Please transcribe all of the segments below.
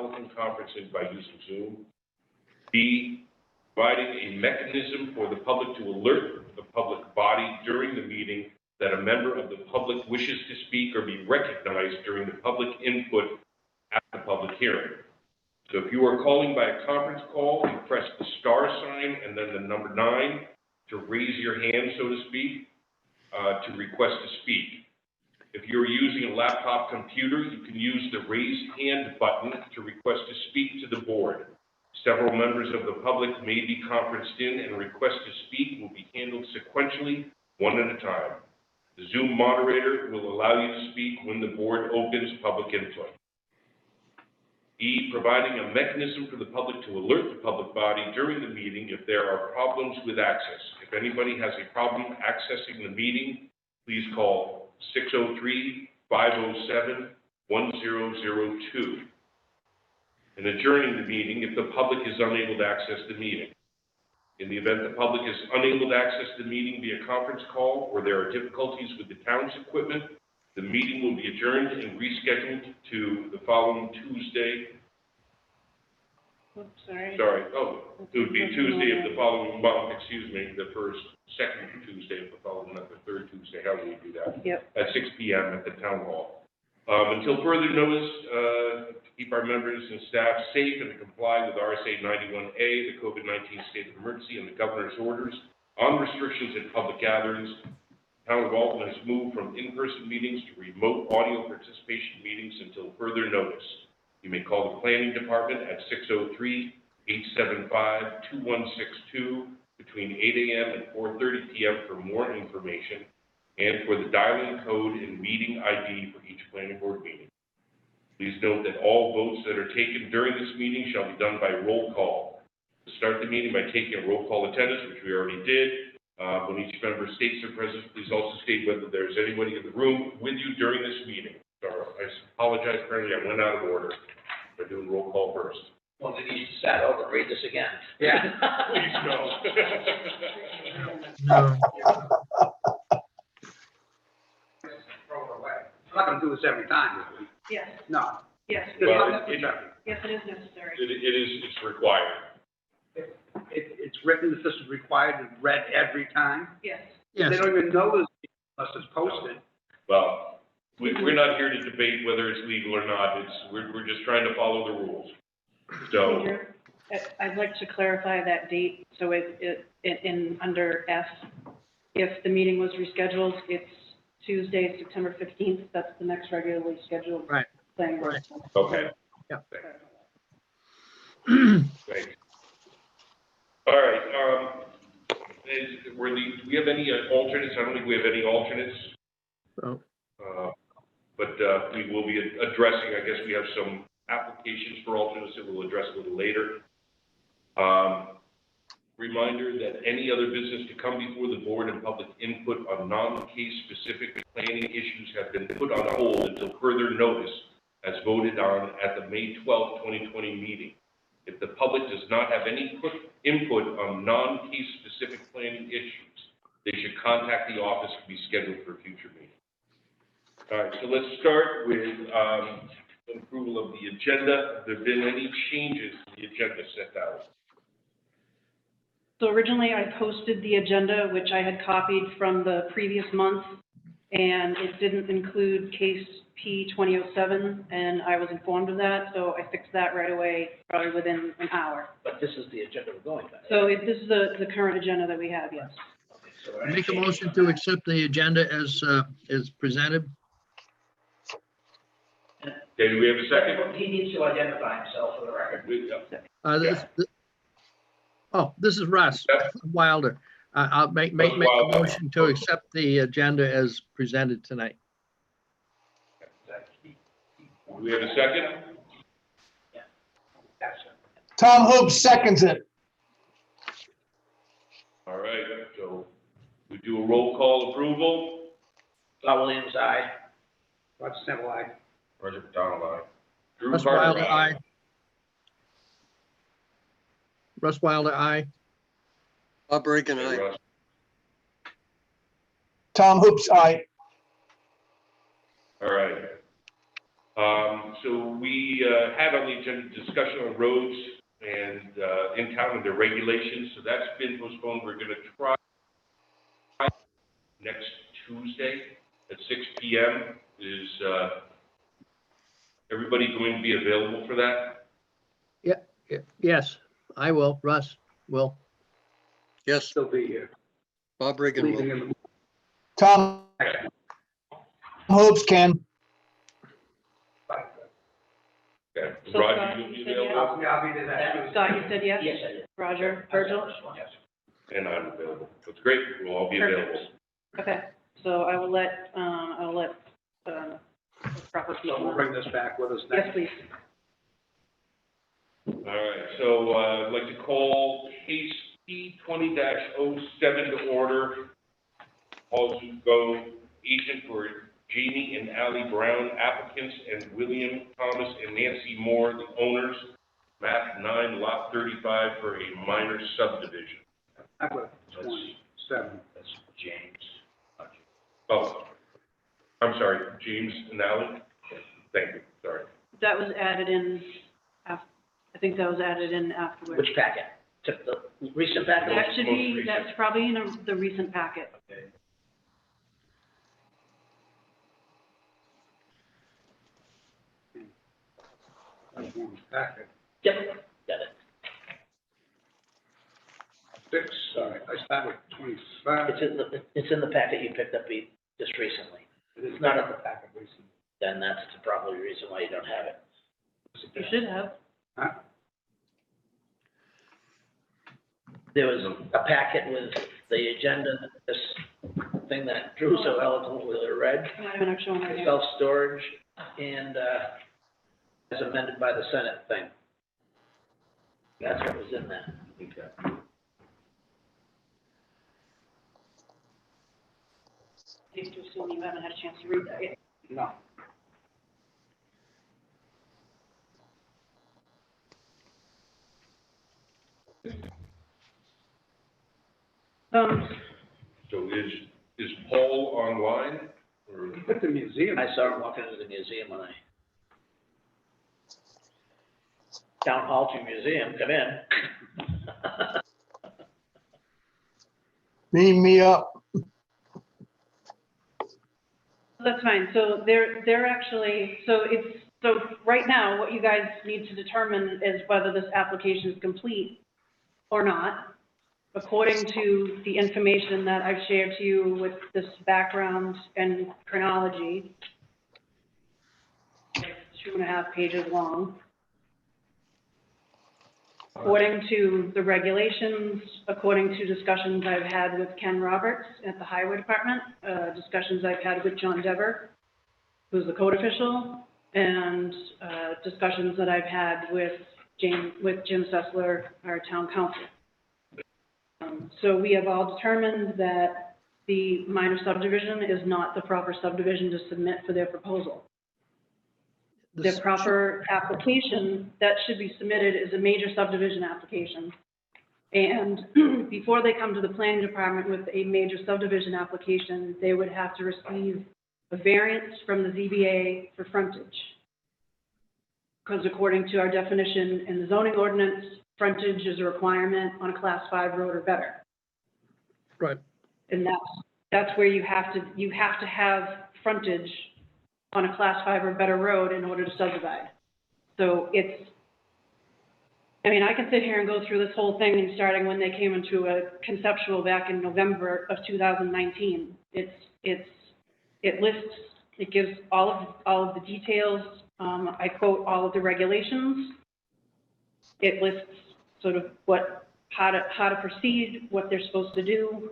telephone conferencing by using Zoom. B, providing a mechanism for the public to alert the public body during the meeting that a member of the public wishes to speak or be recognized during the public input at the public hearing. So if you are calling by a conference call, you press the star sign and then the number 9 to raise your hand, so to speak, to request to speak. If you're using a laptop computer, you can use the raise hand button to request to speak to the board. Several members of the public may be conferenced in, and requests to speak will be handled sequentially, one at a time. The Zoom moderator will allow you to speak when the board opens public input. E, providing a mechanism for the public to alert the public body during the meeting if there are problems with access. If anybody has a problem accessing the meeting, please call 603-507-1002. And adjourning the meeting if the public is unable to access the meeting. In the event the public is unable to access the meeting via conference call or there are difficulties with the town's equipment, the meeting will be adjourned and rescheduled to the following Tuesday. Oops, sorry. Oh, it would be Tuesday of the following month, excuse me, second Tuesday of the following month, the third Tuesday, how do we do that? Yep. At 6 p.m. at the town hall. Until further notice, to keep our members and staff safe and to comply with RSA 91A, the COVID-19 state of emergency, and the governor's orders on restrictions at public gatherings, the town of Alton has moved from in-person meetings to remote audio participation meetings until further notice. You may call the planning department at 603-875-2162 between 8 a.m. and 4:30 p.m. for more information and for the dial-in code and meeting ID for each planning board meeting. Please note that all votes that are taken during this meeting shall be done by roll call. To start the meeting by taking a roll call attendance, which we already did. When each member states their presence, please also state whether there's anybody in the room with you during this meeting. So I apologize, apparently I went out of order by doing roll call first. Well, we need to start over, read this again. Yeah. Please No. Throw it away. I'm not gonna do this every time, is we? Yes, No. yes, Well, yes, it is necessary. it's required. It's written that this is required and read every time. Yes. Yes, They don't even know this unless it's posted. Well, we're not here to debate whether it's legal or not. We're just trying to follow the rules. So, Andrew, I'd like to clarify that date, so under F, if the meeting was rescheduled, it's Tuesday, September 15th, that's the next regularly scheduled. Right. Thing. Right. okay. Yeah. Thanks. All right, do we have any alternates? I don't think we have any alternates. Oh. But we will be addressing, I guess we have some applications for alternates that we'll address a little later. Reminder that any other business to come before the board and public input on non-case specific planning issues have been put on hold until further notice as voted on at the May 12th, 2020 meeting. If the public does not have any input on non-case specific planning issues, they should contact the office to be scheduled for a future meeting. All right, so let's start with approval of the agenda. Have there been any changes to the agenda set out? So originally I posted the agenda, which I had copied from the previous month, and it didn't include case P2007, and I was informed of that, so I fixed that right away, probably within an hour. But this is the agenda we're going by. So this is the current agenda that we have, yes. Okay, so any make a changes motion on to that? accept the agenda as presented. Okay, do we have a second? He needs to identify himself for the record. This is Russ Wilder. I'll make a motion to accept the agenda as presented tonight. Do we have a second? That's it. Tom Hoop seconds it. All right, so we do a roll call approval. Bob Williams, aye. Roger Semple, aye. Roger McDonald, aye. Drew Russ Carter, Wilder, aye. Russ Wilder, aye. Bob Rankin, Okay, aye. Russ. Tom Hoops, aye. All right. So we had on the agenda discussion on roads and in town and their regulations, so that's been postponed. We're gonna try next Tuesday at 6 PM. Is everybody going to be available for that? Yes, I will. Russ will. Yes, Still be here. Bob Reagan Leaving will. in the Tom Hobbs can. Okay. So Roger, Scott, you'll be you said available? Yeah, I'll be there next Tuesday. Scott, you said yes? Yes, I did. Roger, Virgil? Yes. And I'm available. That's great. We'll all be Perfect. available. Okay, so I will let the proper So people we'll know. bring this back with us Yes, next. please. All right, so I'd like to call case P 20-07 to order. Paul Zucco, agent for Jamie and Ally Brown, applicants, and William Thomas and Nancy Moore, the owners, map 9, lot 35, for a minor subdivision. I've got 27. That's James. Oh, I'm sorry, James and Ally? Thank you, sorry. That was added in, I think that was added in afterwards. Which packet? To the recent packet? That should most be, recent. that's probably in the recent packet. Okay. That's one packet. Yep, got it. 6, sorry, I start with 25. It's in the packet you picked up just recently. It is not in the packet, recently. Then that's probably the reason why you don't have it. You should have. Huh? There was a packet with the agenda, this thing that Drew so eloquently read, I might have an extra one right here. self-storage, and, as amended by the Senate thing. That's what was in that. Okay. Safe to assume you haven't had a chance to read that yet. No. So is Paul online, or? He's at the museum. I saw him walking into the museum when Town Hall to museum, come in. Beam me up. That's fine, so they're actually, so right now, what you guys need to determine is whether this application is complete or not, according to the information that I've shared to you with this background and chronology. It's 2.5 pages long. According to the regulations, according to discussions I've had with Ken Roberts at the Highway Department, discussions I've had with John Dever, who's the code official, and discussions that I've had with Jim Sessler, our town council. So we have all determined that the minor subdivision is not the proper subdivision to submit for their proposal. The proper application that should be submitted is a major subdivision application. And before they come to the planning department with a major subdivision application, they would have to receive a variance from the ZBA for frontage. Because according to our definition in the zoning ordinance, frontage is a requirement on a class 5 road or better. Right. And that's where you have to have frontage on a class 5 or better road in order to subdivide. So I can sit here and go through this whole thing, and starting when they came into a conceptual back in November of 2019. It lists, it gives all of the details. I quote all of the regulations. It lists sort of how to proceed, what they're supposed to do.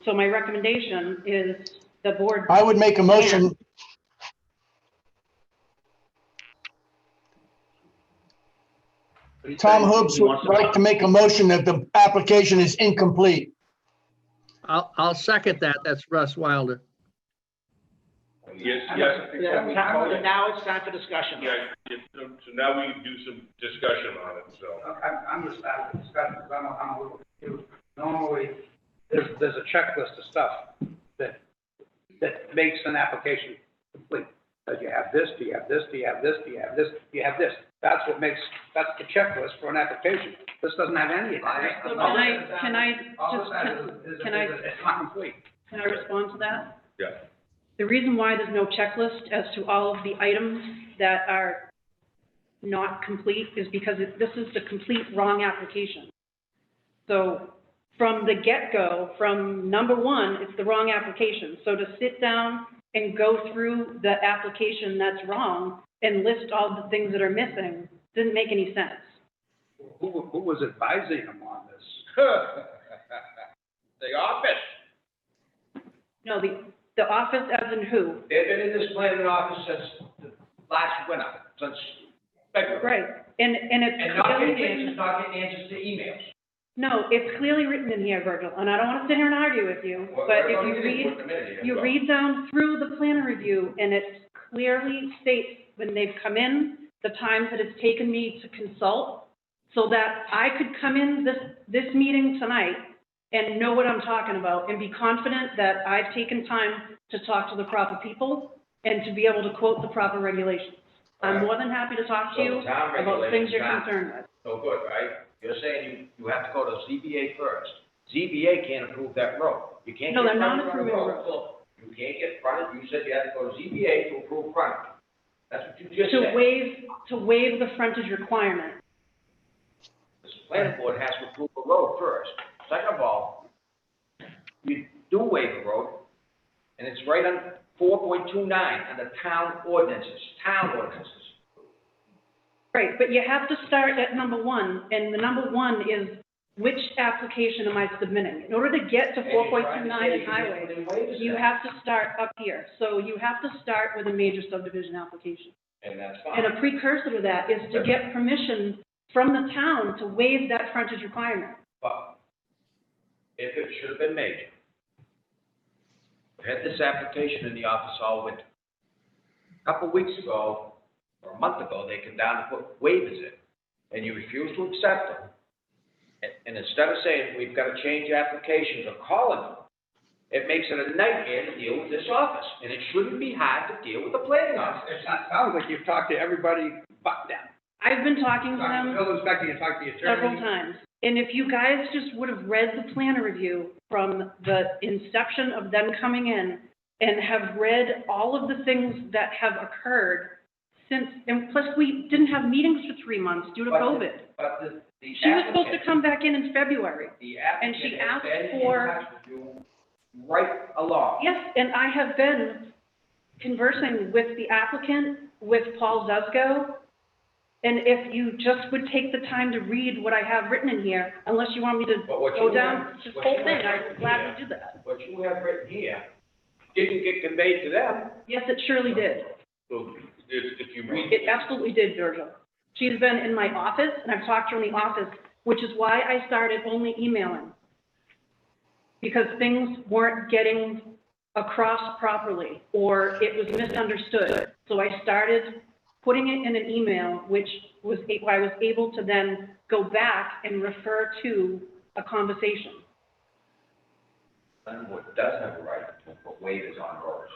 So my recommendation is the board. I would make a motion. Tom Hobbs would like to make a motion that the application is incomplete. I'll second that. That's Russ Wilder. Yes, Yeah, now it's time for discussion. so now we can do some discussion on it, so. I'm just asking discussion, because I'm a little confused. Normally, there's a checklist of stuff that that makes an application complete. Does you have this, do you have this, do you have this, do you have this, do you have this? That's what makes, that's the checklist for an application. This doesn't have any of that. So can I All just, it says is can I- it's not complete. can I respond to that? Yeah. The reason why there's no checklist as to all of the items that are not complete is because this is the complete wrong application. So from the get-go, from number one, it's the wrong application. So to sit down and go through the application that's wrong and list all the things that are missing didn't make any sense. Who was advising them on this? The office, No, the office as in who? they've been in this planning office since the last winter, since February. Right, and it's And not clearly getting written. answers, not getting answers to emails. No, it's clearly written in here, Virgil, and I don't want to sit here and argue with you, but if you read, you read down through the plan review, and it clearly states when they've come in, the times that it's taken me to consult, so that I could come in this meeting tonight and know what I'm talking about, and be confident that I've taken time to talk to the proper people, and to be able to quote the proper regulations. I'm more than happy to talk to you So the town about things you're regulations concerned with. No good, right? You're saying you have to go to ZBA first. ZBA can't approve that road. You can't No, get they're not frontage on the approving road. So you can't get frontage, you said you had to go to ZBA to approve frontage. That's what you just said. To waive the frontage requirement. The planning board has to approve the road first. Second of all, you do waive the road, and it's right on 4.29 on the town ordinances. Right, but you have to start at number one, and the number one is which application am I submitting? In order to get to 4.29 in highway, you have to start up here. So you have to start with a major subdivision application. And that's And fine. a precursor to that is to get permission from the town to waive that frontage requirement. But if it should have been major, I had this application in the office all winter. A couple weeks ago, or a month ago, they came down to put waivers in, and you refused to accept them. And instead of saying, we've got to change applications or calling them, it makes it a nightmare to deal with this office, and it shouldn't be hard to deal with the planning office. Sounds like you've talked to everybody but them. I've been talking to Talked to them the building inspector, you talked to the several attorney. times. And if you guys just would have read the planner review from the inception of them coming in and have read all of the things that have occurred since, and plus we didn't have meetings for 3 months due to But- COVID. But the She was supposed to applicant- come back in February. The and she applicant has asked been in for- touch with you right along. Yes, and I have been conversing with the applicant, with Paul Zuzgo. And if you just would take the time to read what I have written in here, unless you want me to But what go you down have- this what whole you thing, have I'd gladly do that. What you have written here didn't get conveyed to them. Yes, it surely did. So if you read. It absolutely did, Virgil. She's been in my office, and I've talked to her in the office, which is why I started only emailing. Because things weren't getting across properly, or it was misunderstood. So I started putting it in an email, which was, I was able to then go back and refer to a conversation. Planning board does have a right to put waivers on roads,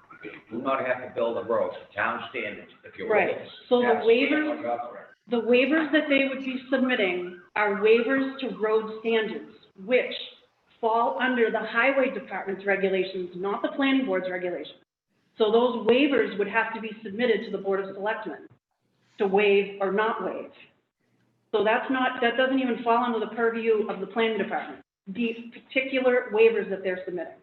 because you do not have to build a road to town standards if you're. Right. So the waivers- The waivers that they would be submitting are waivers to road standards, which fall under the highway department's regulations, not the planning board's regulations. So those waivers would have to be submitted to the Board of Selectmen to waive or not waive. So that doesn't even fall under the purview of the planning department, the particular waivers that they're submitting.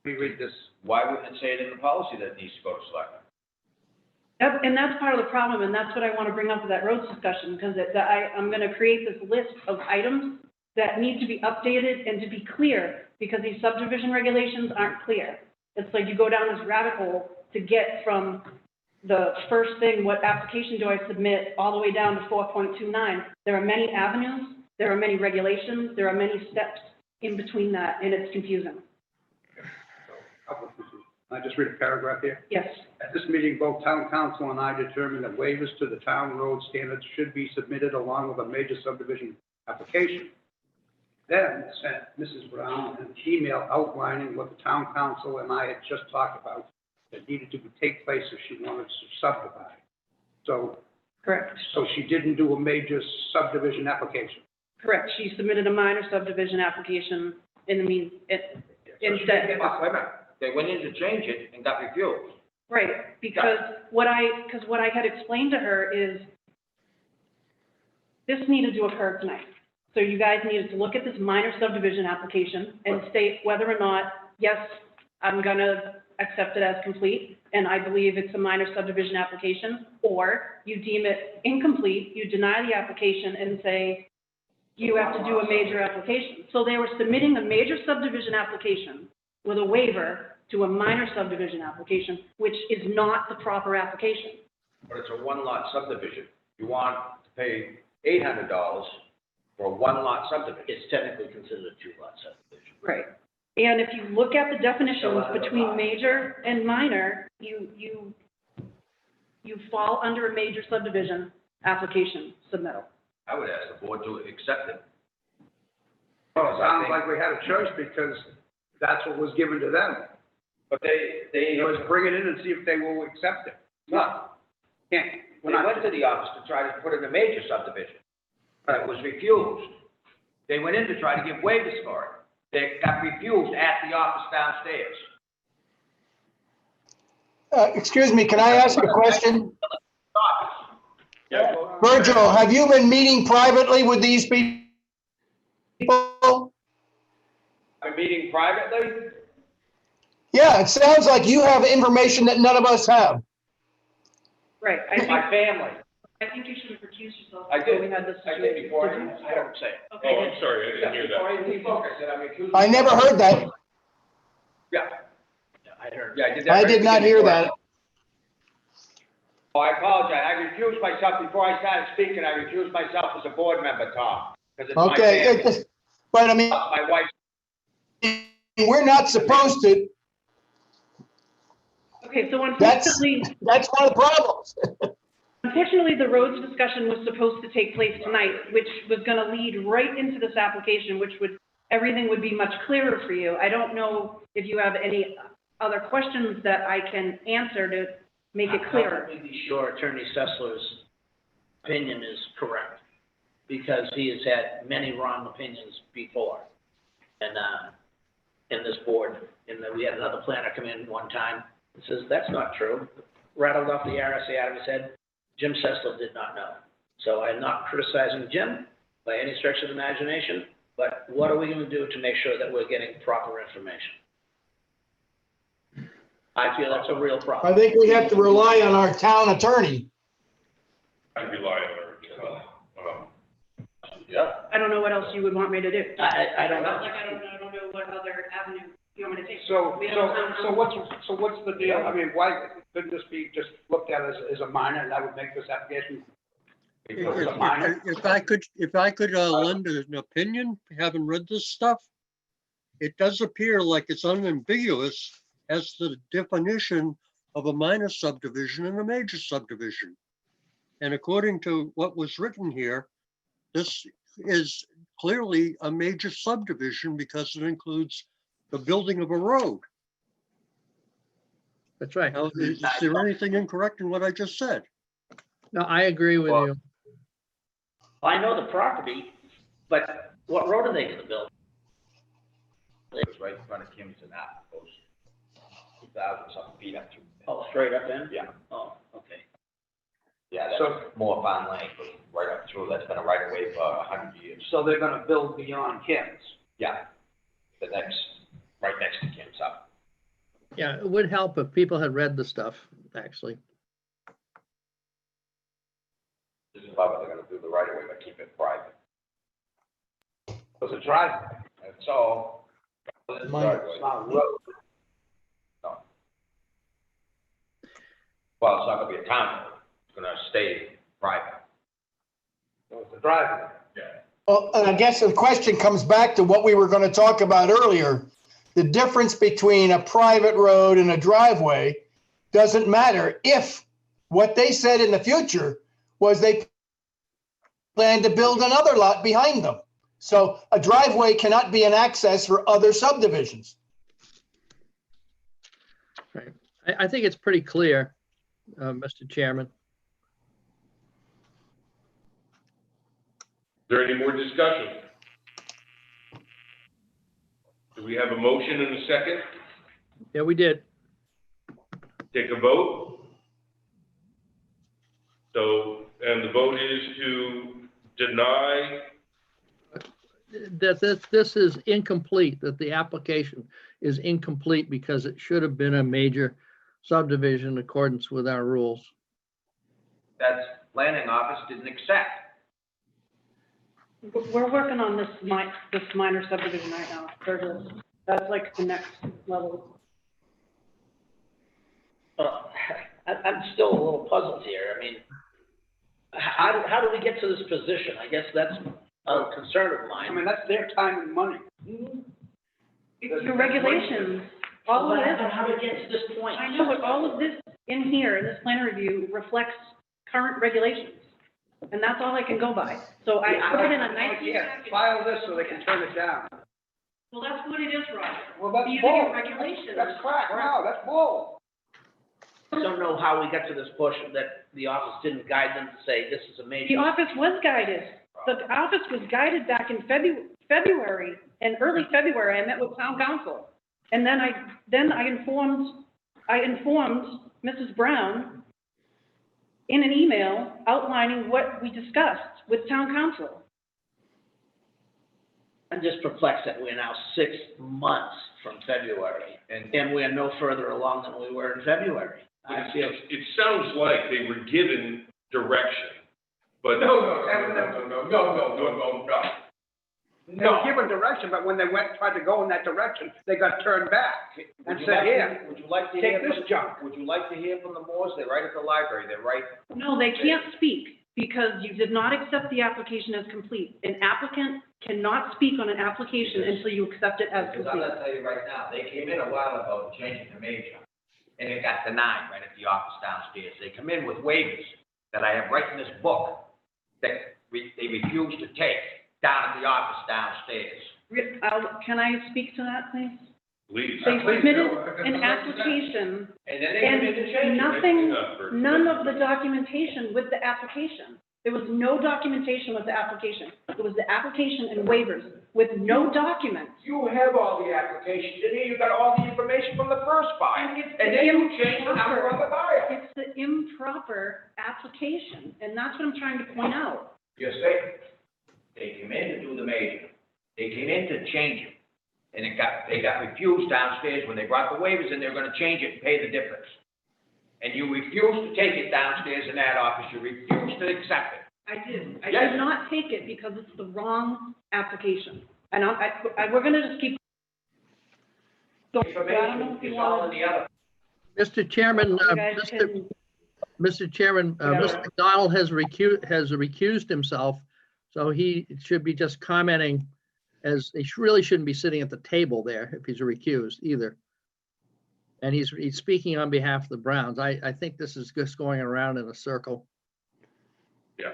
Let me read this. Why wouldn't it say it in the policy that it needs to go to selectmen? And that's part of the problem, and that's what I want to bring up with that roads discussion, because I'm going to create this list of items that need to be updated and to be clear, because these subdivision regulations aren't clear. It's like you go down this rabbit hole to get from the first thing, what application do I submit, all the way down to 4.29. There are many avenues, there are many regulations, there are many steps in between that, and it's confusing. I just read a paragraph here. Yes, At this meeting, both town council and I determined that waivers to the town road standards should be submitted along with a major subdivision application. then sent Mrs. Brown an email outlining what the town council and I had just talked about that needed to take place if she wanted to subdivide. So, Correct. so she didn't do a major subdivision application. Correct. She submitted a minor subdivision application in the instead. Wait a minute, they went in to change it and got refused. Right, because what I had explained to her is this needed to occur tonight. So you guys needed to look at this minor subdivision application and state whether or not, yes, I'm gonna accept it as complete, and I believe it's a minor subdivision application, or you deem it incomplete, you deny the application and say, you have to do a major application. So they were submitting a major subdivision application with a waiver to a minor subdivision application, which is not the proper application. But it's a one-lot subdivision. You want to pay $800 for a one-lot subdivision. It's technically considered a two-lot subdivision. Right. And if you look at the definitions So, between major and minor, you fall under a major subdivision application submittal. I would ask the board to accept it. Well, it sounds like we had a choice because that's what was given to them. But they It was bring it in and see if they will accept it. no, Can't. they went to the office to try to put in a major subdivision. And it was refused. They went in to try to give waivers for it. They got refused at the office downstairs. Excuse me, can I ask a question? Yeah, go- Virgil, have you been meeting privately with these people? A meeting privately? Yeah, it sounds like you have information that none of us have. Right. My family. I think you should have recused yourself. I before did. We had this I did situation. before, Did you? I don't say. Oh, Okay. I'm sorry, I didn't hear Before that. I even spoke, I said I'm recusing. I never heard that. Yeah, I heard. yeah, I did that. I right did not before. hear that. Oh, I apologize. I recused myself before I started speaking. I recused myself as a board member, Tom, because it's my Okay, family. but I mean, My wife, we're not supposed to, Okay, so That's- unfortunately, that's one of the problems. the roads discussion was supposed to take place tonight, which was gonna lead right into this application, which everything would be much clearer for you. I don't know if you have any other questions that I can answer to make it clearer. I'm pretty sure Attorney Sessler's opinion is correct, because he has had many wrong opinions before. And, in this board, and then we had another planner come in one time and says, that's not true. Rattled off the RSA out of his head. Jim Sessler did not know. So I'm not criticizing Jim by any stretch of the imagination, but what are we gonna do to make sure that we're getting proper information? I feel that's a real problem. I think we have to rely on our town attorney. I rely on her. yeah. I don't know what else you would want me to do. I don't know. Like, I don't know what other avenue you want me to take. So, We have a town council. so what's the deal? I mean, why couldn't this be just looked at as a minor and that would make this application? Because it's a minor? If I could lend an opinion, having read this stuff, it does appear like it's unambiguous as to the definition of a minor subdivision and a major subdivision. And according to what was written here, this is clearly a major subdivision because it includes the building of a road. That's right. Now, is there anything incorrect in what I just said? No, I agree with you. I know the property, but what road are they gonna build? It was right in front of Kim's and that, goes 2,000 something feet up to. Oh, straight up in? Yeah. Oh, okay. Yeah, So- that's more Farm Lane, goes right up through, that's been a right of way for 100 years. So they're gonna build beyond Kim's. Yeah, the next, right next to Kim's up. Yeah, it would help if people had read the stuff, actually. This is why they're gonna do the right of way, but keep it private. It's a driveway. That's all. It's a driveway. It's not a road. No. Well, it's not gonna be a town road, it's gonna stay private. So it's a driveway. Yeah. Well, and I guess the question comes back to what we were going to talk about earlier. The difference between a private road and a driveway doesn't matter if what they said in the future was they plan to build another lot behind them. So a driveway cannot be an access for other subdivisions. Right. I think it's pretty clear, Mr. Chairman. Is there any more discussion? Do we have a motion and a second? Yeah, we did. Take a vote. So, and the vote is to deny, That this is incomplete, that the application is incomplete because it should have been a major subdivision in accordance with our rules. That's planning office didn't accept. We're working on this minor subdivision right now. That's like the next level. I'm still a little puzzled here. I mean, how do we get to this position? I guess that's a concern of I mine. mean, that's their time and money. It's your regulations. All of this, How to get to this point? I know, but all of this in here, in this plan review, reflects current regulations. And that's all I can go by. So I put it in a nice. Yeah, file this so they can turn it down. Well, that's what it is, Roger. Well, that's These are your bull. regulations. That's crap. No, that's bull. I don't know how we got to this push that the office didn't guide them to say this is a major. The office was guided. The office was guided back in February, in early February. I met with town council. And then I informed Mrs. Brown in an email outlining what we discussed with town council. I'm just perplexed that we're now 6 months from February and we're no further along than we were in February. I feel. it sounds like they were given direction, but. They were given direction, but when they tried to go in that direction, they got turned back and said, here, Would you like to hear? take this junk. Would you like to hear from the Moores? They're right at the library. They're right. No, they can't speak because you did not accept the application as complete. An applicant cannot speak on an application until you accept it as Because I'm complete. gonna tell you right now, they came in a while ago to change it to major, and it got denied right at the office downstairs. They come in with waivers that I have right in this book that they refused to take down at the office downstairs. Can I speak to that, please? Please. They submitted an application And then they come in to change it. none of the documentation with the application. There was no documentation with the application. It was the application and waivers with no documents. You have all the applications in here. You got all the information from the first file. And it's And then you change the number on the file. It's the improper application, and that's what I'm trying to point out. You see, they came in to do the major. They came in to change it. And they got refused downstairs when they brought the waivers in, they're gonna change it and pay the difference. And you refused to take it downstairs in that office. You refused to accept it. I did. I Yes. did not take it because it's the wrong application. And we're gonna just keep. So, I don't know Information if you is all in want the other. Mr. Chairman, you guys can. Mr. Chairman, Mr. McDonald has recused himself, so he should be just commenting as, he really shouldn't be sitting at the table there if he's recused either. And he's speaking on behalf of the Browns. I think this is just going around in a circle. Yeah.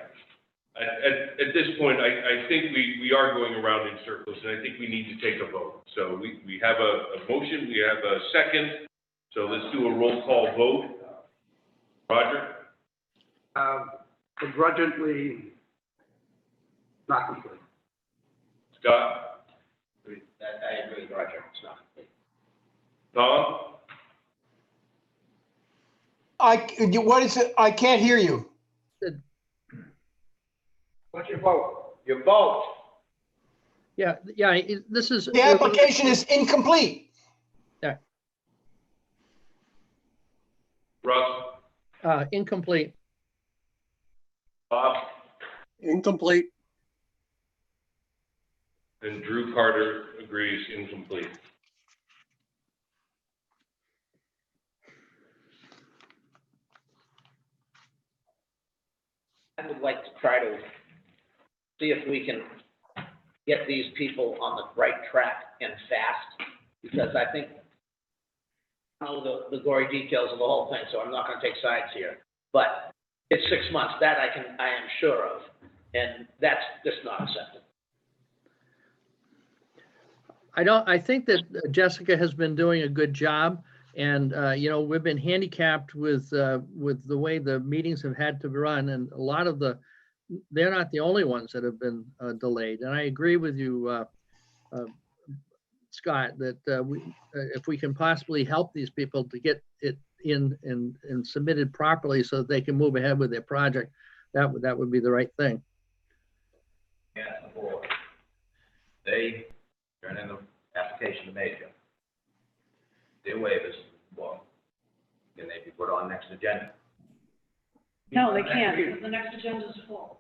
At this point, I think we are going around in circles, and I think we need to take a vote. So we have a motion, we have a second, so let's do a roll call vote. Roger? Begrudgingly not complete. Scott? I agree, Roger. It's not. Tom? What is it? I can't hear you. What's your vote? Your vote. Yeah, this is. The application is incomplete. Russ? Incomplete. Bob? Incomplete. And Drew Carter agrees incomplete. I would like to try to see if we can get these people on the right track and fast, because I think I know the gory details of the whole thing, so I'm not gonna take sides here. But it's 6 months, that I am sure of, and that's just not acceptable. I think that Jessica has been doing a good job. And, we've been handicapped with the way the meetings have had to run, and a lot of they're not the only ones that have been delayed. And I agree with you, Scott, that if we can possibly help these people to get it in and submitted properly so that they can move ahead with their project, that would be the right thing. Yeah, the board. They turn in the application to Major. Their waivers, well, can they be put on next agenda? No, they can't, because the next agenda is full.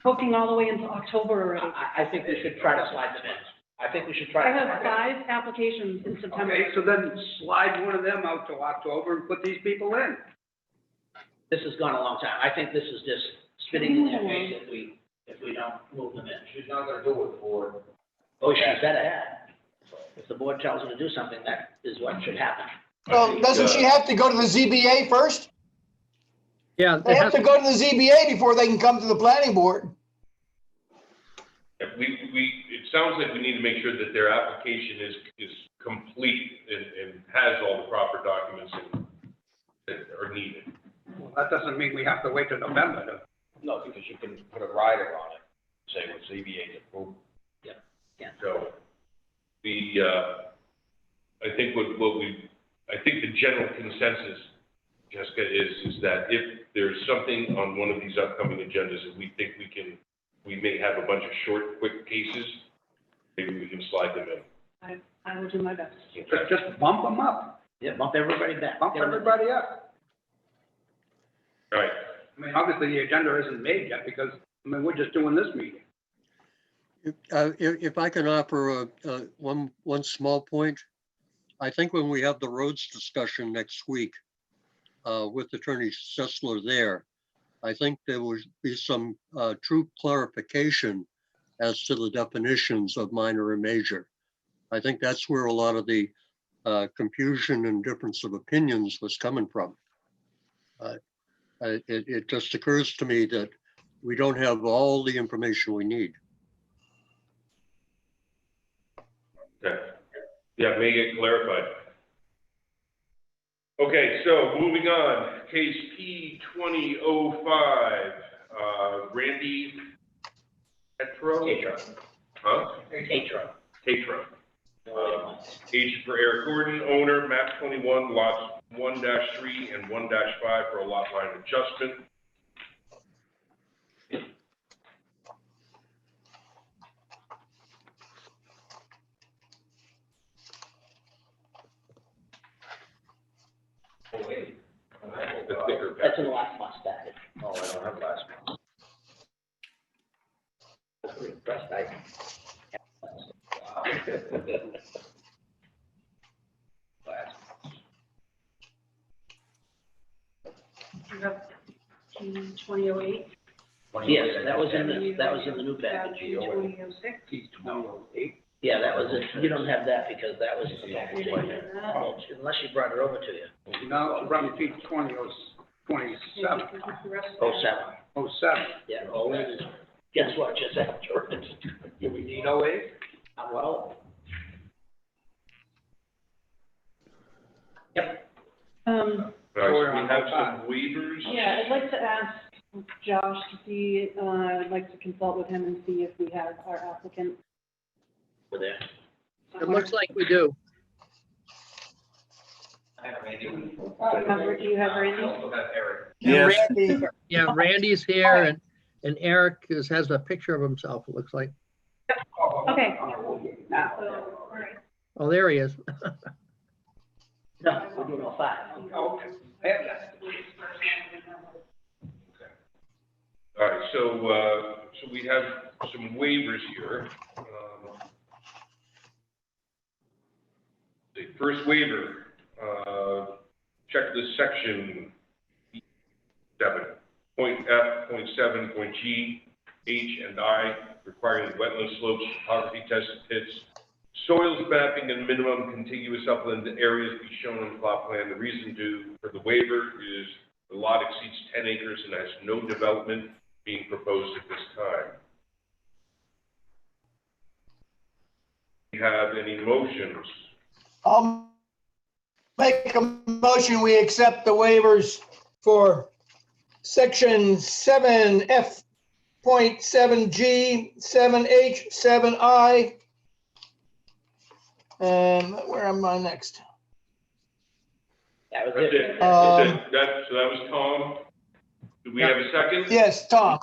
Booking all the way into October already. I think we should try to slide them in. I think we should try I to. have 5 applications in September. Okay, so then slide one of them out till October and put these people in. This has gone a long time. I think this is just spitting in their face if we don't move them in. She's not gonna do it, the board. Oh, she better have. If the board tells her to do something, that is what should happen. Well, doesn't she have to go to the ZBA first? Yeah, They have to go to the ZBA before they can come to the planning board. It sounds like we need to make sure that their application is complete and has all the proper documents that are needed. Well, that doesn't mean we have to wait till November to. No, because you can put a rider on it, say what ZBA approved. So I think I think the general consensus, Jessica, is that if there's something on one of these upcoming agendas that we think we may have a bunch of short, quick cases, maybe we can slide them in. I will do my best. Just bump them up, Yeah, bump everybody back. bump everybody up. All right. I mean, obviously, the agenda isn't made yet because, we're just doing this meeting. If I can offer one small point, I think when we have the roads discussion next week with Attorney Sessler there, I think there will be some true clarification as to the definitions of minor and major. I think that's where a lot of the confusion and difference of opinions was coming from. It just occurs to me that we don't have all the information we need. Okay. Yeah, may get clarified. Okay, so moving on, case P2005, Randy Tetro? Huh? Tetro. Agent for Eric Gordon, owner, map 21, lots 1-3 and 1-5 for a lot line adjustment. Oh, wait. The thicker That's package. in the last month's package. Oh, I don't have last month. Impressed, I. You have P2008. Yes, that was in the new package. P2006. Yeah, that was it. You don't have that because that was in the package. Unless she brought it over to you. Now, run P2027. 07. Yeah, oh, it is. Guess what, just after it. Do we need 08? Well. Yep. All right, so we have some waivers. Yeah, I'd like to ask Josh to see, I'd like to consult with him and see if we have our applicant. We're there. It looks like we do. I have Randy. Do you have Randy? I also have Eric. Yes. Yeah, Randy's here and Eric has a picture of himself, it looks like. Okay. Now. So, all right. Oh, there he is. No, we're doing 05. Okay. I have that. All right, so we have some waivers here. The first waiver, checklist section 7, point F, point 7, point G, H, and I, requiring wetland slopes, topography tested pits, soils mapping, and minimum contiguous upland areas be shown on the plot plan. The reason for the waiver is the lot exceeds 10 acres and has no development being proposed at this time. have any motions? I'll make a motion, we accept the waivers for section 7F.7G, 7H, 7I. And where am I next? That was That's it. it. That's it. So that was Tom. Do we have a second? Yes, Tom.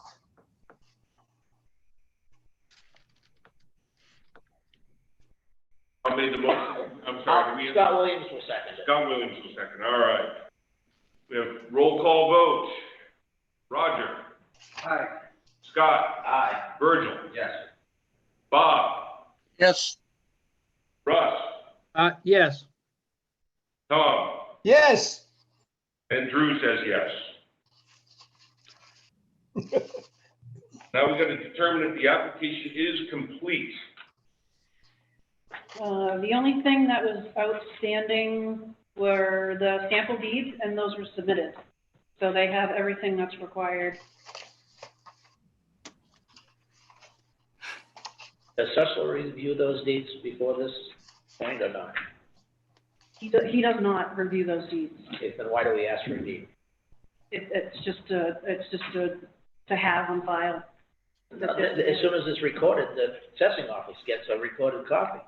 I made the motion. I'm sorry. Do we have? Scott Williams will second it. Scott Williams will second. All right. We have roll call vote. Roger. Aye. Scott. Aye. Virgil. Yes. Bob. Yes, Russ. Yes, Tom. Yes, And Drew says yes. Now we're going to determine if the application is complete. The only thing that was outstanding were the sample deeds, and those were submitted. So they have everything that's required. Does Cecil review those deeds before this point or not? He does not review those deeds. Okay, then why do we ask for a deed? It's just to have on file. As soon as it's recorded, the assessing office gets a recorded copy.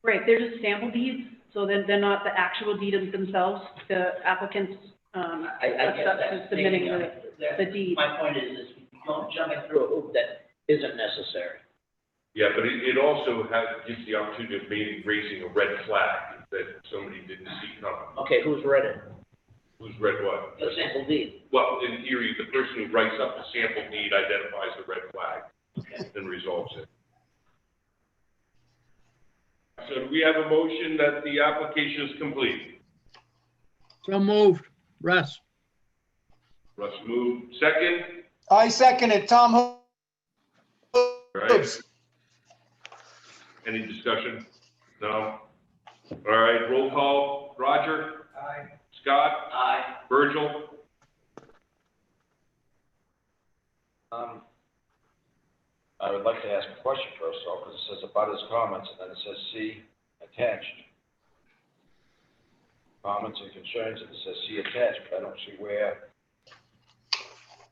Right, they're just sample deeds, so they're not the actual deed themselves. The applicant's, I get that. submitting the deed. My point is don't jumping through a hoop that isn't necessary. Yeah, but it also gives the opportunity of maybe raising a red flag that somebody didn't see coming. Okay, who's read it? Who's read what? The sample deed. Well, in theory, the person who writes up the sample deed identifies the red flag Okay. and resolves it. So do we have a motion that the application is complete? so moved. Russ, Russ moved. Second? I second it, Tom. All right. Hoops. Any discussion? No? All right, roll call. Roger? Aye. Scott? Aye. Virgil? I would like to ask a question first, though, because it says about his comments, and then it says see attached. Comments and concerns, and it says see attached, but I don't see where.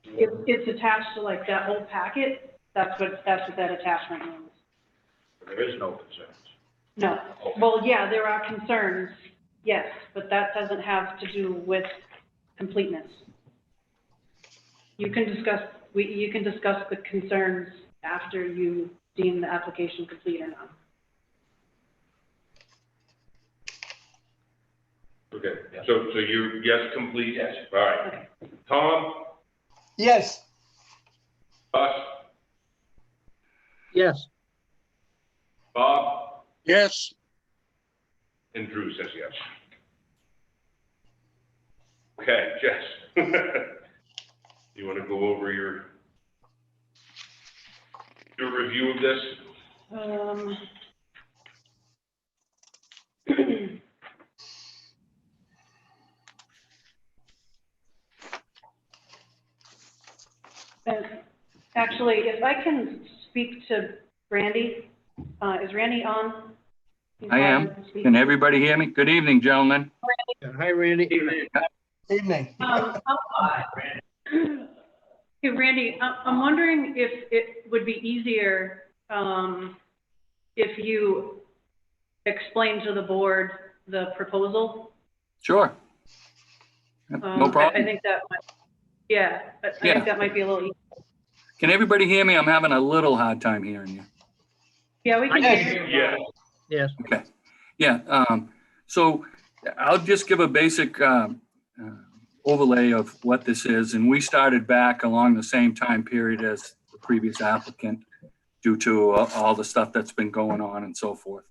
It's attached to like that whole packet. That's what that attachment means. There is no concerns. No, well, yeah, there are concerns, yes, but that doesn't have to do with completeness. You can discuss the concerns after you deem the application complete or not. Okay, Yes. so you're, yes, complete? Yes. All right. Okay. Tom? Yes, Russ? yes, Bob? yes, And Drew says yes. Okay, Jess. You want to go over your review of this? Actually, if I can speak to Randy, is Randy on? He's I am. on speak. Can everybody hear me? Good evening, gentlemen. hi, Randy. evening. Hey, Randy, I'm wondering if it would be easier, if you explain to the board the proposal. Sure. No I problem. think that might, yeah, I Yeah. think that might be a little, Can everybody hear me? I'm having a little hard time hearing you. yeah, we can Yes. hear you. Yes. Yes, Okay. Yeah, so I'll just give a basic overlay of what this is. And we started back along the same time period as the previous applicant due to all the stuff that's been going on and so forth.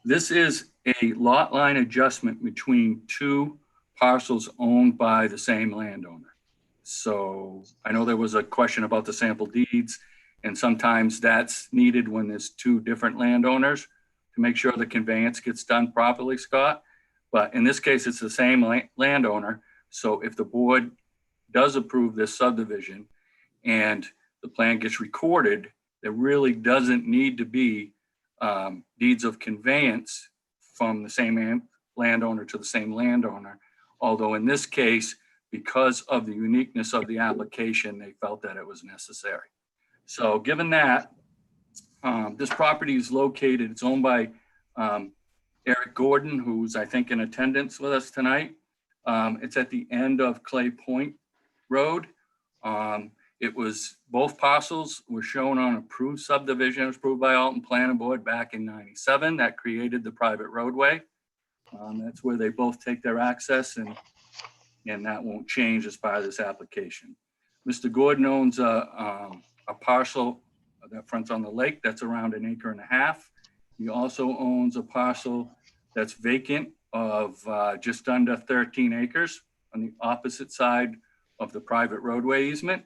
This is a lot line adjustment between two parcels owned by the same landowner. So I know there was a question about the sample deeds, and sometimes that's needed when there's two different landowners to make sure the conveyance gets done properly, Scott. But in this case, it's the same landowner. So if the board does approve this subdivision and the plan gets recorded, there really doesn't need to be deeds of conveyance from the same landowner to the same landowner. Although in this case, because of the uniqueness of the application, they felt that it was necessary. So given that, this property is located, it's owned by Eric Gordon, who's I think in attendance with us tonight. It's at the end of Clay Point Road. It was, both parcels were shown on approved subdivision. It was approved by Alton Planning Board back in '97. That created the private roadway. That's where they both take their access, and that won't change as part of this application. Mr. Gordon owns a parcel that fronts on the lake that's around 1.5 acres. He also owns a parcel that's vacant of just under 13 acres on the opposite side of the private roadway easement.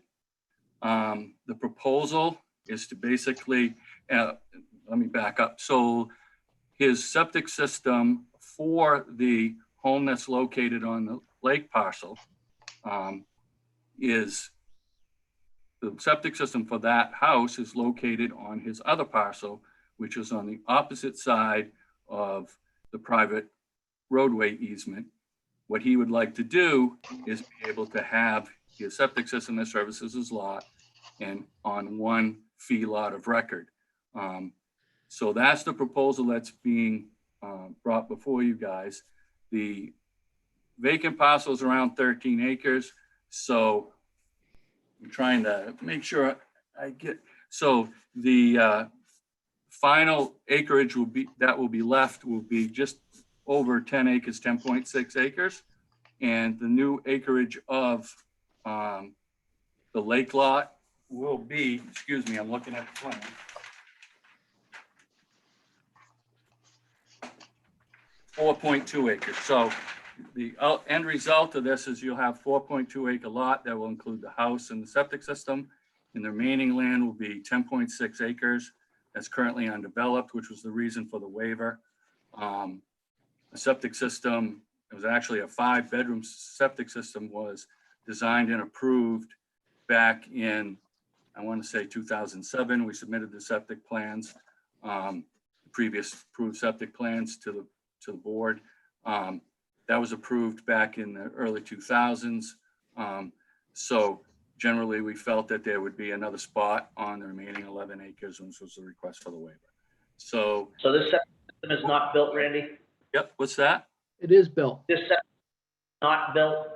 The proposal is to basically, let me back up. So his septic system for the home that's located on the lake parcel is, the septic system for that house is located on his other parcel, which is on the opposite side of the private roadway easement. What he would like to do is be able to have his septic system that services his lot and on one fee lot of record. So that's the proposal that's being brought before you guys. The vacant parcel is around 13 acres. So I'm trying to make sure I get, so the final acreage will be, that will be left will be just over 10 acres, 10.6 acres. And the new acreage of the lake lot will be, excuse me, I'm looking at the plan. .2 acres. So the end result of this is you'll have 4.2 acre lot that will include the house and the septic system. And the remaining land will be 10.6 acres. That's currently undeveloped, which was the reason for the waiver. The septic system, it was actually a 5-bedroom septic system, was designed and approved back in, I want to say 2007. We submitted the septic plans, previous approved septic plans to the board. That was approved back in the early 2000s. So generally we felt that there would be another spot on the remaining 11 acres, which was the request for the waiver. So So this septic system is not built, Randy? yep, what's that? It is built. This septic is not built?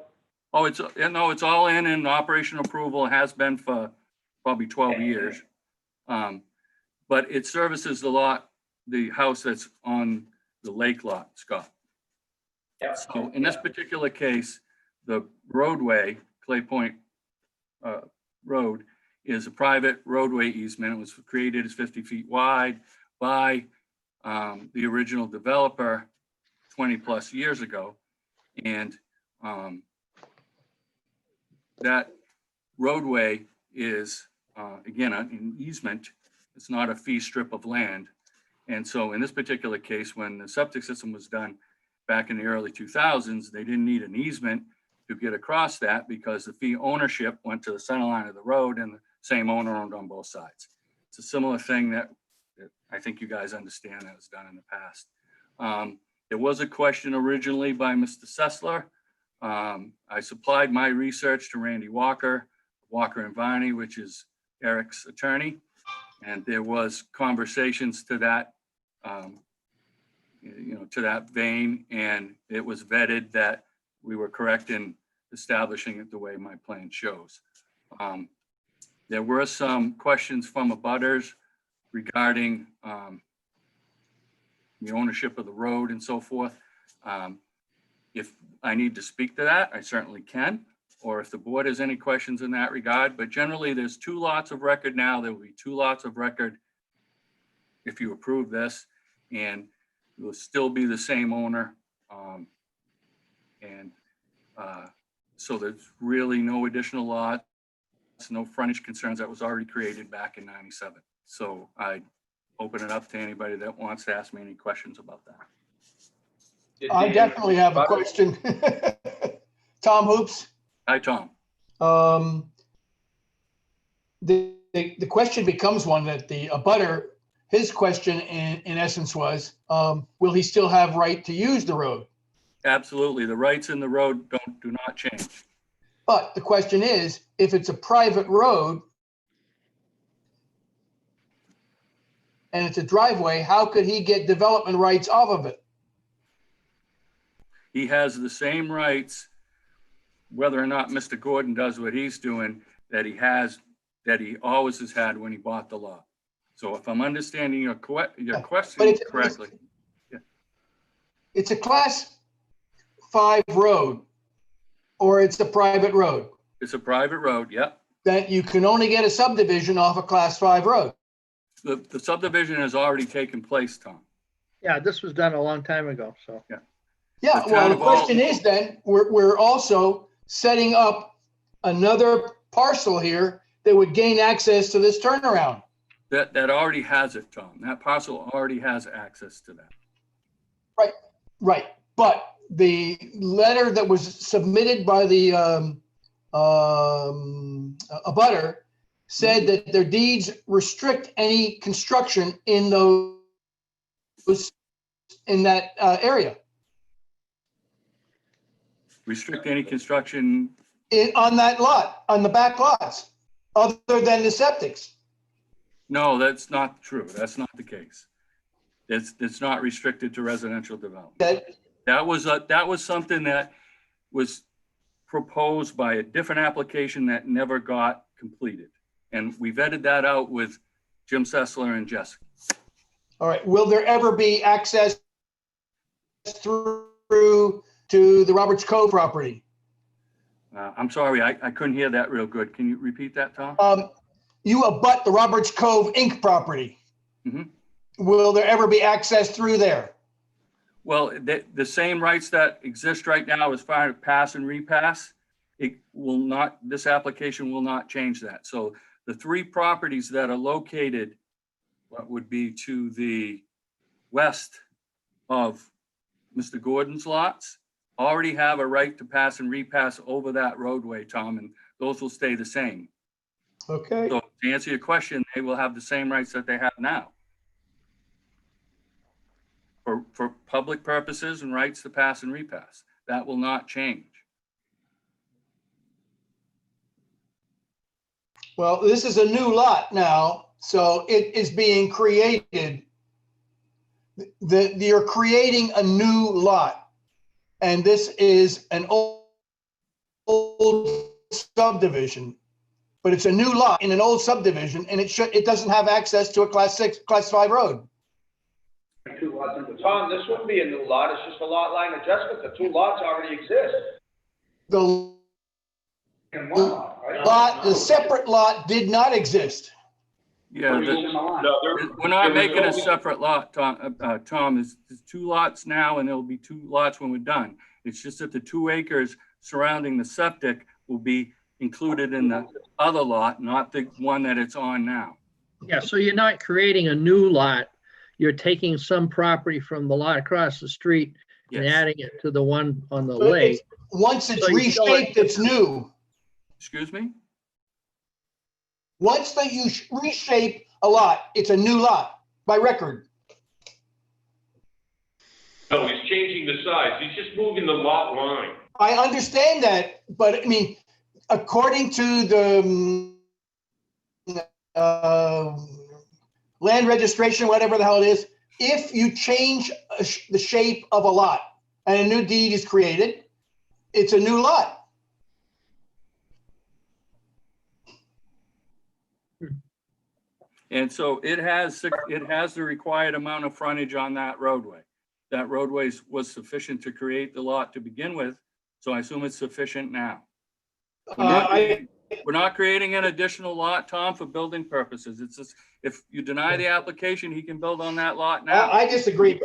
Oh, it's, no, it's all in operational approval. It has been for probably 12 years. But it services the lot, the house that's on the lake lot, Scott. Yeah. So in this particular case, the roadway, Clay Point Road, is a private roadway easement. It was created as 50 feet wide by the original developer 20 plus years ago. And that roadway is, again, an easement. It's not a fee strip of land. And so in this particular case, when the septic system was done back in the early 2000s, they didn't need an easement to get across that because the fee ownership went to the center line of the road and the same owner owned on both sides. It's a similar thing that I think you guys understand that was done in the past. There was a question originally by Mr. Sessler. I supplied my research to Randy Walker, Walker and Varney, which is Eric's attorney. And there was conversations to that, to that vein, and it was vetted that we were correct in establishing it the way my plan shows. There were some questions from abutters regarding the ownership of the road and so forth. If I need to speak to that, I certainly can, or if the board has any questions in that regard, but generally there's 2 lots of record now. There will be 2 lots of record if you approve this, and it will still be the same owner. So there's really no additional lots, no frontage concerns. That was already created back in '97. So I open it up to anybody that wants to ask me any questions about that. I definitely have a question. Tom Hoops. Hi, Tom. The question becomes one that the abutter his question in essence was, will he still have right to use the road? Absolutely. The rights in the road do not change. But the question is, if it's a private road and it's a driveway, how could he get development rights off of it? He has the same rights, whether or not Mr. Gordon does what he's doing, that he always has had when he bought the lot. So if I'm understanding your question correctly. It's a class 5 road, or it's a private road, It's a private road, yep. that you can only get a subdivision off a class 5 road. The subdivision has already taken place, Tom. Yeah, this was done a long time ago, so. Yeah, The well, town the of Al- question is then, we're also setting up another parcel here that would gain access to this turnaround. That already has it, Tom. That parcel already has access to that. Right, but the letter that was submitted by the abutter said that their deeds restrict any construction in that area, Restrict any construction. on that lot, on the back lots, other than the septics. No, that's not true. That's not the case. It's not restricted to residential development. That was something that was proposed by a different application that never got completed. And we vetted that out with Jim Sessler and Jessica. All right, will there ever be access through to the Roberts Cove property? I'm sorry, I couldn't hear that real good. Can you repeat that, Tom? You abut the Roberts Cove Inc. property. Mhm. Will there ever be access through there? Well, the same rights that exist right now as far as pass and repass, this application will not change that. So the 3 properties that are located, what would be to the west of Mr. Gordon's lots, already have a right to pass and repass over that roadway, Tom, and those will stay the same. Okay, So to answer your question, they will have the same rights that they have now. For public purposes and rights to pass and repass. That will not change. well, this is a new lot now, so it is being created. You're creating a new lot. And this is an old subdivision, but it's a new lot in an old subdivision, and it doesn't have access to a class 5 road. 2 lots into Tom, this wouldn't be a new lot, it's just a lot line adjustment, the 2 lots already exist. The In 1 lot, right? the separate lot did not exist. Yeah, It's in the line. No, we're not making a separate lot, Tom. There's 2 lots now, and there'll be 2 lots when we're done. It's just that the 2 acres surrounding the septic will be included in the other lot, not the one that it's on now. Yeah, so you're not creating a new lot. You're taking some property from the lot across the street and Yes. adding it to the one on the So lake. Once it's So you show it- reshaped, it's new. Excuse me? Once that you reshape a lot, it's a new lot by record. No, he's changing the size. He's just moving the lot line. I understand that, but I mean, according to the land registration, whatever the hell it is, if you change the shape of a lot and a new deed is created, it's a new lot. And so it has the required amount of frontage on that roadway. That roadway was sufficient to create the lot to begin with, so I assume it's sufficient now. We're not creating an additional lot, Tom, for building purposes. It's just, if you deny the application, he can build on that lot now. I disagree.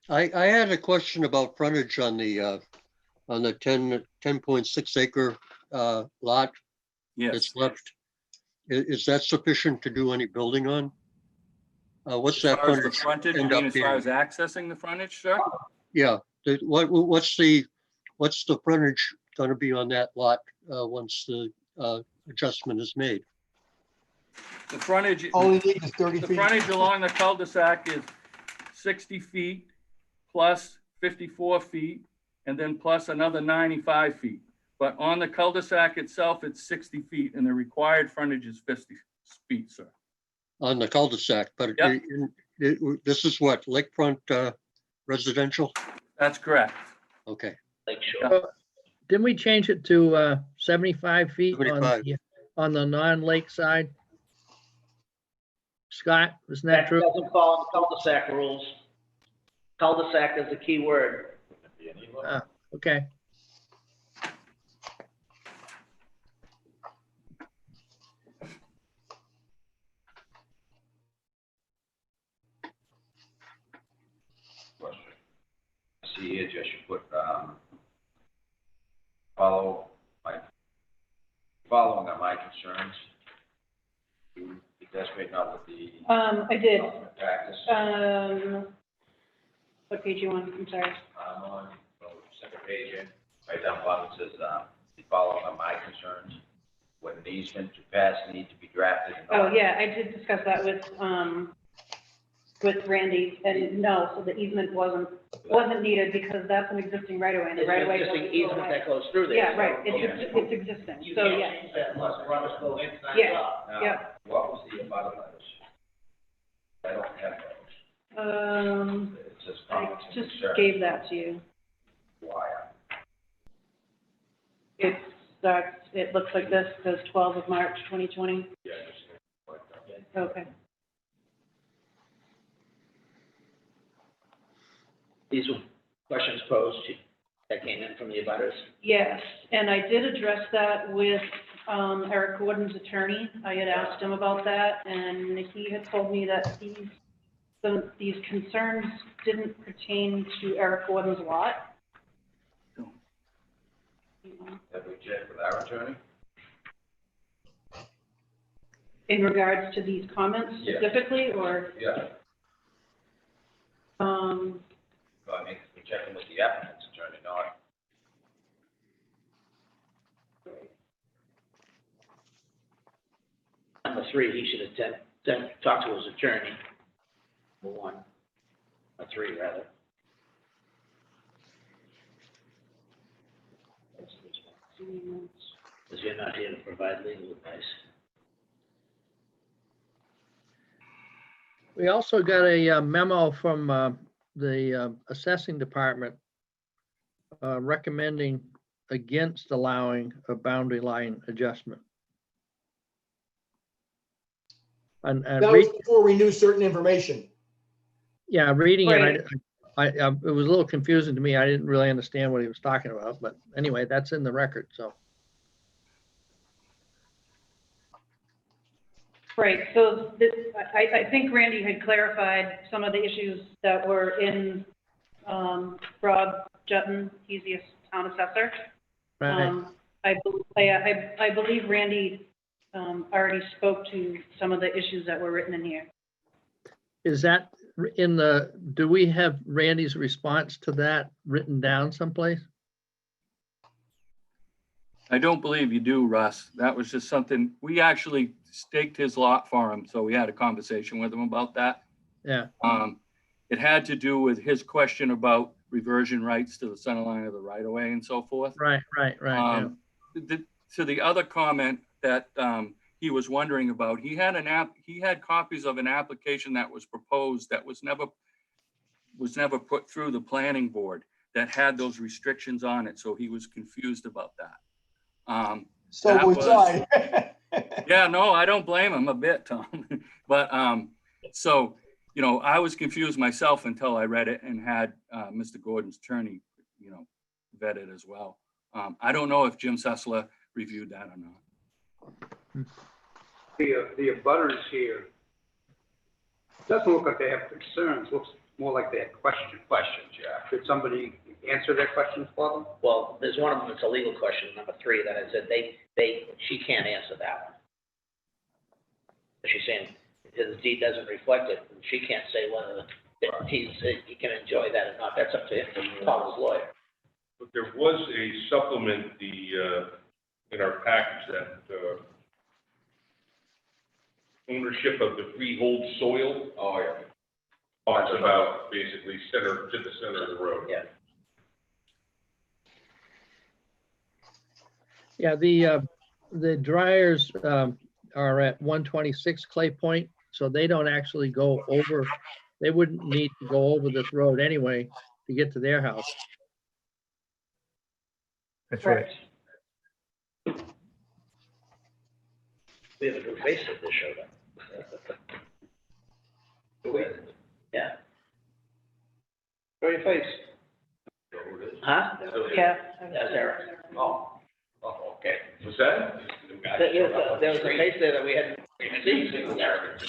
I had a question about frontage on the 10.6 acre lot Yes, that's left. Is that sufficient to do any building on? What's as that far as the frontage? frontage, you end mean up as far as being? accessing the frontage, sir? Yeah, what's the frontage gonna be on that lot once the adjustment is made? The frontage, All he needs is 30 the feet. frontage along the cul-de-sac is 60 feet plus 54 feet, and then plus another 95 feet. But on the cul-de-sac itself, it's 60 feet, and the required frontage is 50 feet, sir. On the cul-de-sac, but Yep. this is what, lakefront residential? That's correct. Okay, Lake Shore. Didn't we change it to 75 feet 75. on the non-lake side? Scott, isn't that That true? doesn't fall in the cul-de-sac rules. Cul-de-sac is the key word. Okay. Question. See here, Jess, you put, following on my concerns. You straighten out with the I did. practice. What page you on? I'm sorry. I'm on, second page in, right down bottom, it says, following on my concerns, when an easement to pass need to be drafted. and Oh, all. yeah, I did discuss that with Randy, and no, so the easement wasn't needed because that's an existing right of way, and the It's right an of way. existing easement that goes through there. Yeah, right, Okay. it's existing, You so, can't yeah, change that unless runners go inside Yeah. lot. Now, yeah. what was the abutter letters? I don't have those. It says I comments and just concerns. gave that to you. Why? It starts, it looks like this, says 12 of March, 2020. Yeah, just like that. Okay. These were questions posed that came in from the abutters. Yes, and I did address that with Eric Gordon's attorney. I had asked him about that, and he had told me that these concerns didn't pertain to Eric Gordon's lot. No. Have we checked with our attorney? In regards to these comments Yeah. specifically, or, Yeah. So, I mean, we're checking with the applicant's attorney, not. Number 3, he should attend, talk to his attorney. Number 1, or 3 rather. Because you're not here to provide legal advice. We also got a memo from the assessing department recommending against allowing a boundary line adjustment. And That was before we knew certain information. yeah, reading Right. it, it was a little confusing to me. I didn't really understand what he was talking about, but anyway, that's in the record, so. right, so this, I think Randy had clarified some of the issues that were in Rob Jutton, he's the town assessor. Right. I believe Randy already spoke to some of the issues that were written in here. Is that do we have Randy's response to that written down someplace? I don't believe you do, Russ. That was just something, we actually staked his lot for him, so we had a conversation with him about that. Yeah, It had to do with his question about reversion rights to the center line of the right of way and so forth. right, yeah. To the other comment that he was wondering about, he had copies of an application that was proposed that was never put through the planning board that had those restrictions on it, so he was confused about that. So That was was- I. Yeah, no, I don't blame him a bit, Tom. But, so, you know, I was confused myself until I read it and had Mr. Gordon's attorney, you know, vet it as well. I don't know if Jim Sessler reviewed that or not. The abutters here, doesn't look like they have concerns, looks more like they have questions. Questions, yeah. Did somebody answer their questions for them? Well, there's one of them that's a legal question, number 3, that I said she can't answer that one. She's saying his deed doesn't reflect it, and she can't say whether he can enjoy that or not. That's up to him, to call his lawyer. But there was a supplement, in our package that, ownership of the freehold soil. Oh, yeah. Talks about basically to the center of the road. Yeah. Yeah, the dryers are at 126 Clay Point, so they don't actually go over, they wouldn't need to go over this road anyway to get to their house. That's right. We have a new face that just showed up. Yeah. Show your face. Huh? Yeah. That's Eric. Oh, okay. What's that? There was a face there that we hadn't seen since Eric.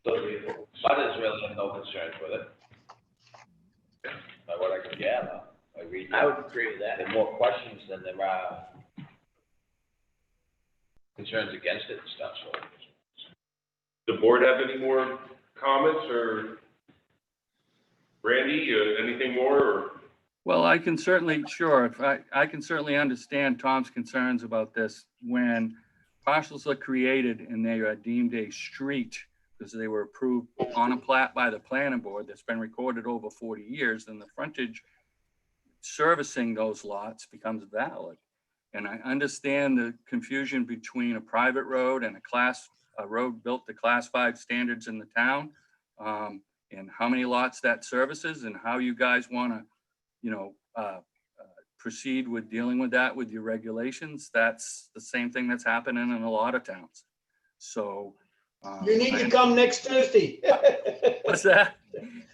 So the butters really have no concerns with it. By what I can gather, I read. I would agree with that. There are more questions than there are concerns against it and stuff, so. The board have any more comments, or Randy, anything more, or? Well, I can certainly, sure, I can certainly understand Tom's concerns about this. When parcels are created and they are deemed a street because they were approved on a plat by the planning board that's been recorded over 40 years, then the frontage servicing those lots becomes valid. And I understand the confusion between a private road and a road built to class 5 standards in the town, and how many lots that services and how you guys want to, proceed with dealing with that with your regulations. That's the same thing that's happening in a lot of towns. So. You need to come next Tuesday. What's that?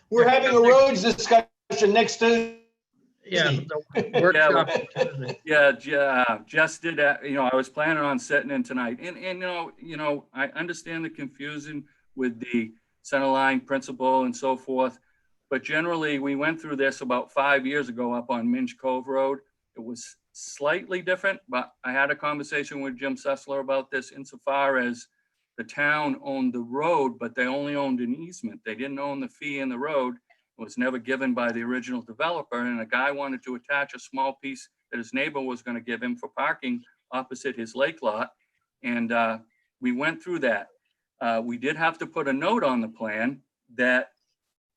We're having a roads discussion next Tuesday. Yeah. the workshop. Yeah, Jess did that. I was planning on sitting in tonight, and I understand the confusion with the center line principle and so forth. But generally, we went through this about 5 years ago up on Minch Cove Road. It was slightly different, but I had a conversation with Jim Sessler about this insofar as the town owned the road, but they only owned an easement. They didn't own the fee in the road. It was never given by the original developer, and a guy wanted to attach a small piece that his neighbor was going to give him for parking opposite his lake lot. And we went through that. We did have to put a note on the plan that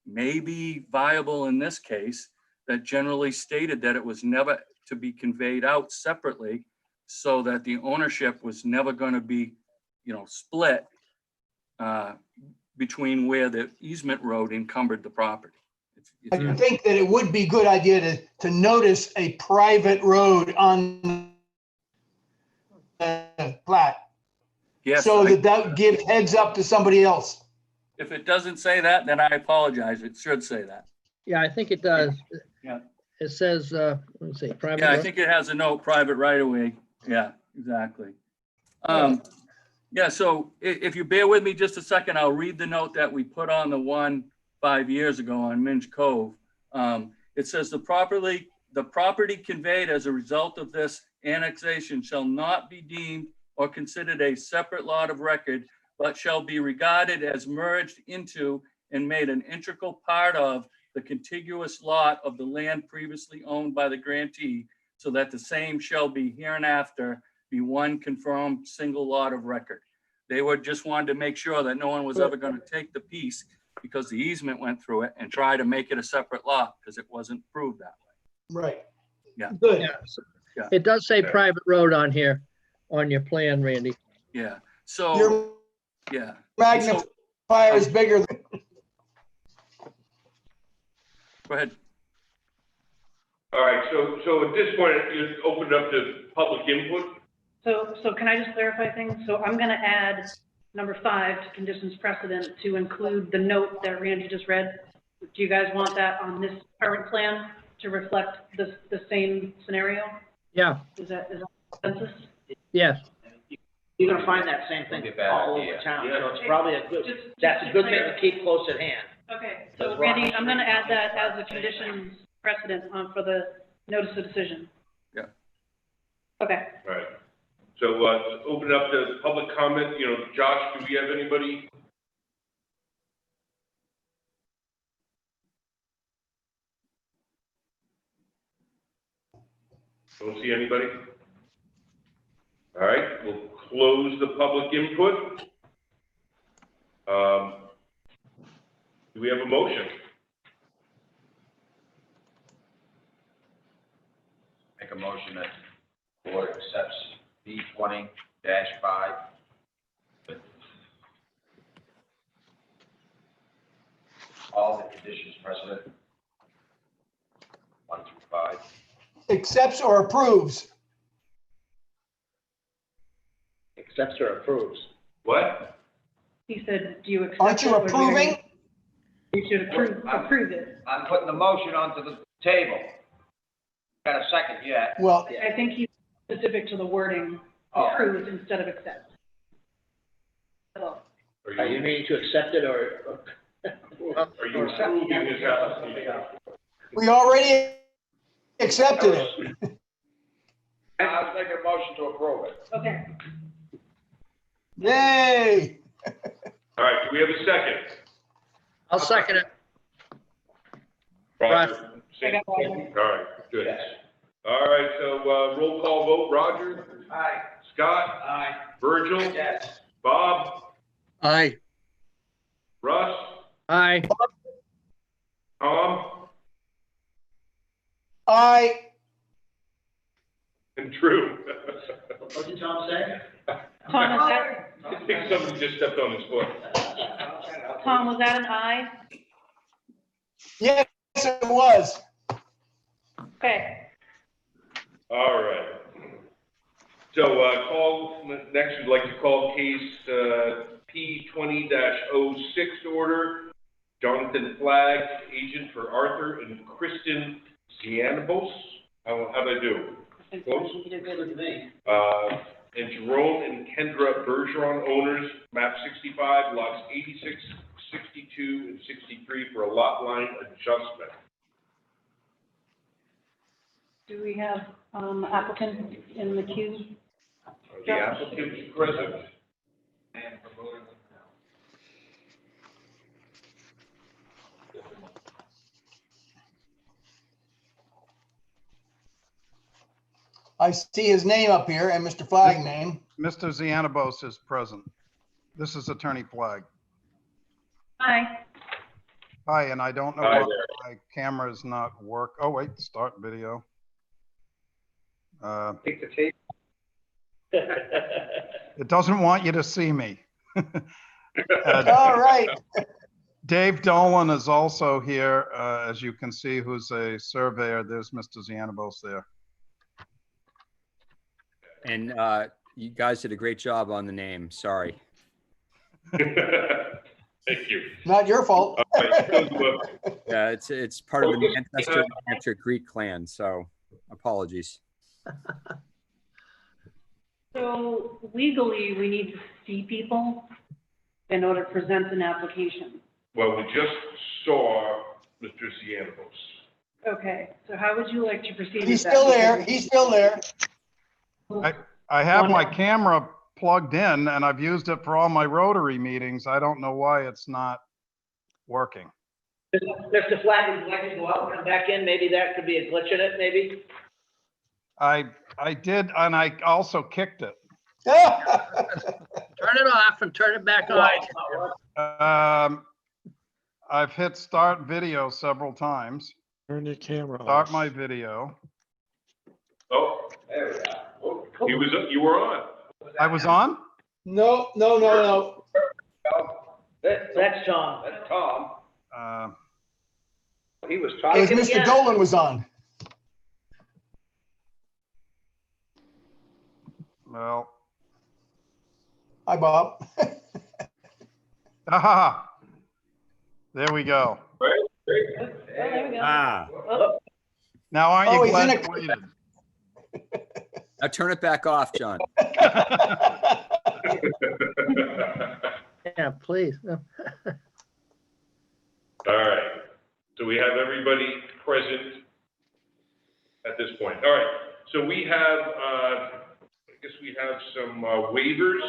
may be viable in this case, that generally stated that it was never to be conveyed out separately, so that the ownership was never going to be, split between where the easement road encumbered the property. I think that it would be a good idea to notice a private road on the plat. Yes, So that gives heads up to somebody else. if it doesn't say that, then I apologize. It should say that. Yeah, I think it does. Yeah. It says, let me see, private. Yeah, I road. think it has a note, private right of way. Yeah, exactly. Yeah, so if you bear with me just a second, I'll read the note that we put on the one 5 years ago on Minch Cove. It says the property conveyed as a result of this annexation shall not be deemed or considered a separate lot of record, but shall be regarded as merged into and made an integral part of the contiguous lot of the land previously owned by the grantee, so that the same shall be hereinafter be one confirmed single lot of record. They were just wanted to make sure that no one was ever going to take the piece because the easement went through it and try to make it a separate lot because it wasn't proved that way. Right. Yeah. Good. Yeah. Yeah. It does say private road on here, on your plan, Randy. Yeah. So, Your yeah. magnifier is bigger than. Go ahead. All right, so at this point, you open it up to public input. So can I just clarify things? So I'm going to add number 5 to conditions precedent to include the note that Randy just read. Do you guys want that on this current plan to reflect the same scenario? Yeah, Is that consensus? yes. You're gonna find that same thing all over town, so it's probably that's a good thing to keep close at hand. Okay, so Randy, I'm going to add that as a conditions precedent for the notice of decision. Yeah. Okay. All right. So open it up to public comment. Josh, do we have anybody? Don't see anybody? All right, we'll close the public input. Do we have a motion? Make a motion that the board accepts B20-5 with all the conditions precedent, 1 through 5. Accepts or approves? Accepts or approves. What? He said, do you accept? Aren't you it, or do approving? You should approve it. I'm putting the motion onto the table. Got a second yet? Well, I think he's specific to the wording, Oh. approve instead of accept. So, Are you meaning to accept it or? Are you approving this application? we already accepted it. I was making a motion to approve it. okay, Yay! All right, do we have a second? I'll second it. Roger? I got Roger. All right, good. Yes. All right, so, roll call vote, Roger, Aye. Scott, Aye. Virgil, Yes. Bob, Aye. Russ, Aye. Tom, Aye. and Drew. What did Tom say? Tom, is that, I think somebody just stepped on his foot. Tom, was that an aye? Yes, it was. Okay, All right. So, next we'd like to call case, P 20-06 to order. Jonathan Flagg, agent for Arthur and Kristen Zianabos. How'd I do? Close? you did good with me. And Jerome and Kendra Bergeron, owners, map 65, lots 86, 62, and 63 for a lot line adjustment. Do we have, applicants in the queue? Are the applicants present? I see his name up here and Mr. Flagg's name. Mr. Zianabos is present. This is Attorney Flagg. Hi. Hi, and I don't know Hi why my camera is not oh, wait, start video. Take the tape. It doesn't want you to see me. All right. Dave Dolan is also here, as you can see, who's a surveyor. There's Mr. Zianabos there. And you guys did a great job on the name. Sorry. Thank you. Not your fault. All right, so, Yeah, it's part of the Manchester New Hampshire Greek clan, so apologies. So legally, we need to see people in order to present an application. well, we just saw Mr. Zianabos. Okay, so how would you like to proceed with that? He's still there. He's still there. I have my camera plugged in and I've used it for all my Rotary meetings. I don't know why it's not working. Mr. Flagg, would you like to go out and come back in? Maybe that could be a glitch in it, maybe? I did, and I also kicked it. Turn it off and turn it back on. I've hit start video several times. Turn your camera Start off. my video. Oh, There we go. you were on. I was on? No. That's Tom. That's Tom. He was It was talking. Mr. Dolan was on. Well, Hi, Bob. aha. There we go. Oh, there we go. Ah, Oh, Now aren't Oh, you he's glad in you waited? now turn it back off, John. Yeah, please. All right, so we have everybody present at this point. All right, so we have, I guess we have some waivers.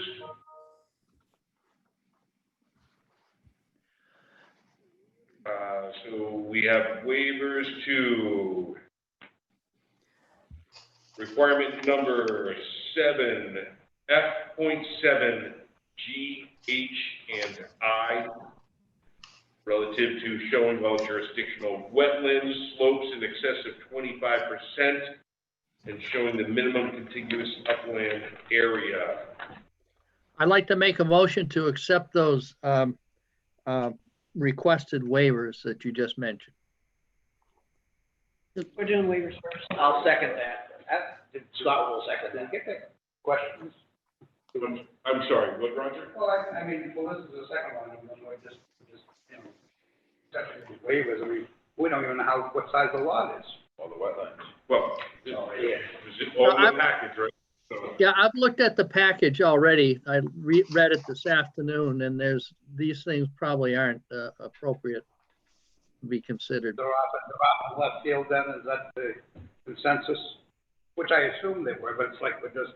So we have waivers to requirement number 7, F.7 G, H, and I, relative to showing all jurisdictional wetlands, slopes in excess of 25%, and showing the minimum contiguous upland area. I'd like to make a motion to accept those requested waivers that you just mentioned. We're doing waivers first. I'll second that. Scott will second that. Get that questions? I'm sorry, what, Roger? Well, I mean, well, this is the second one, and then we're just, you know, section of waivers, I mean, we don't even know what size the lot is. All the wetlands. Well, this yeah. is all in the package, right? So, Yeah, I've looked at the package already. I read it this afternoon, and these things probably aren't appropriate to be considered. They're off in left field then, is that the consensus? Which I assume they were, but it's like we're just,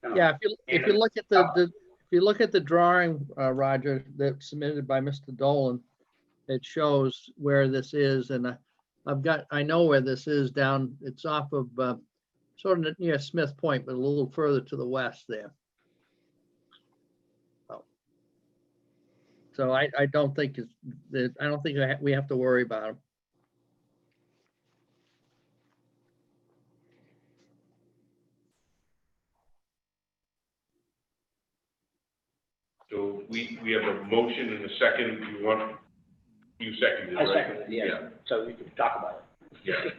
you know. Yeah, if you look at if you look at the drawing, Roger, that's submitted by Mr. Dolan, it shows where this is, and I know where this is down. It's off of sort of near Smith Point, but a little further to the west there. So I don't think we have to worry about them. So we have a motion and a second. You seconded, I right? seconded, yeah, so we can talk about it. Yeah.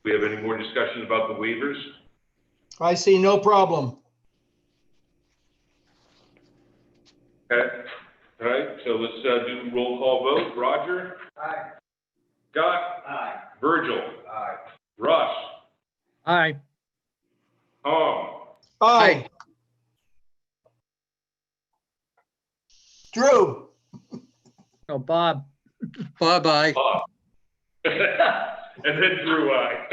We have any more discussion about the waivers? I see no problem. Okay, all right, so let's do roll call vote. Roger? Aye. Scott? Aye. Virgil? Aye. Russ? Aye. Tom? Aye. Drew? Oh, Bob. Bye-bye. Bob? And then Drew, aye.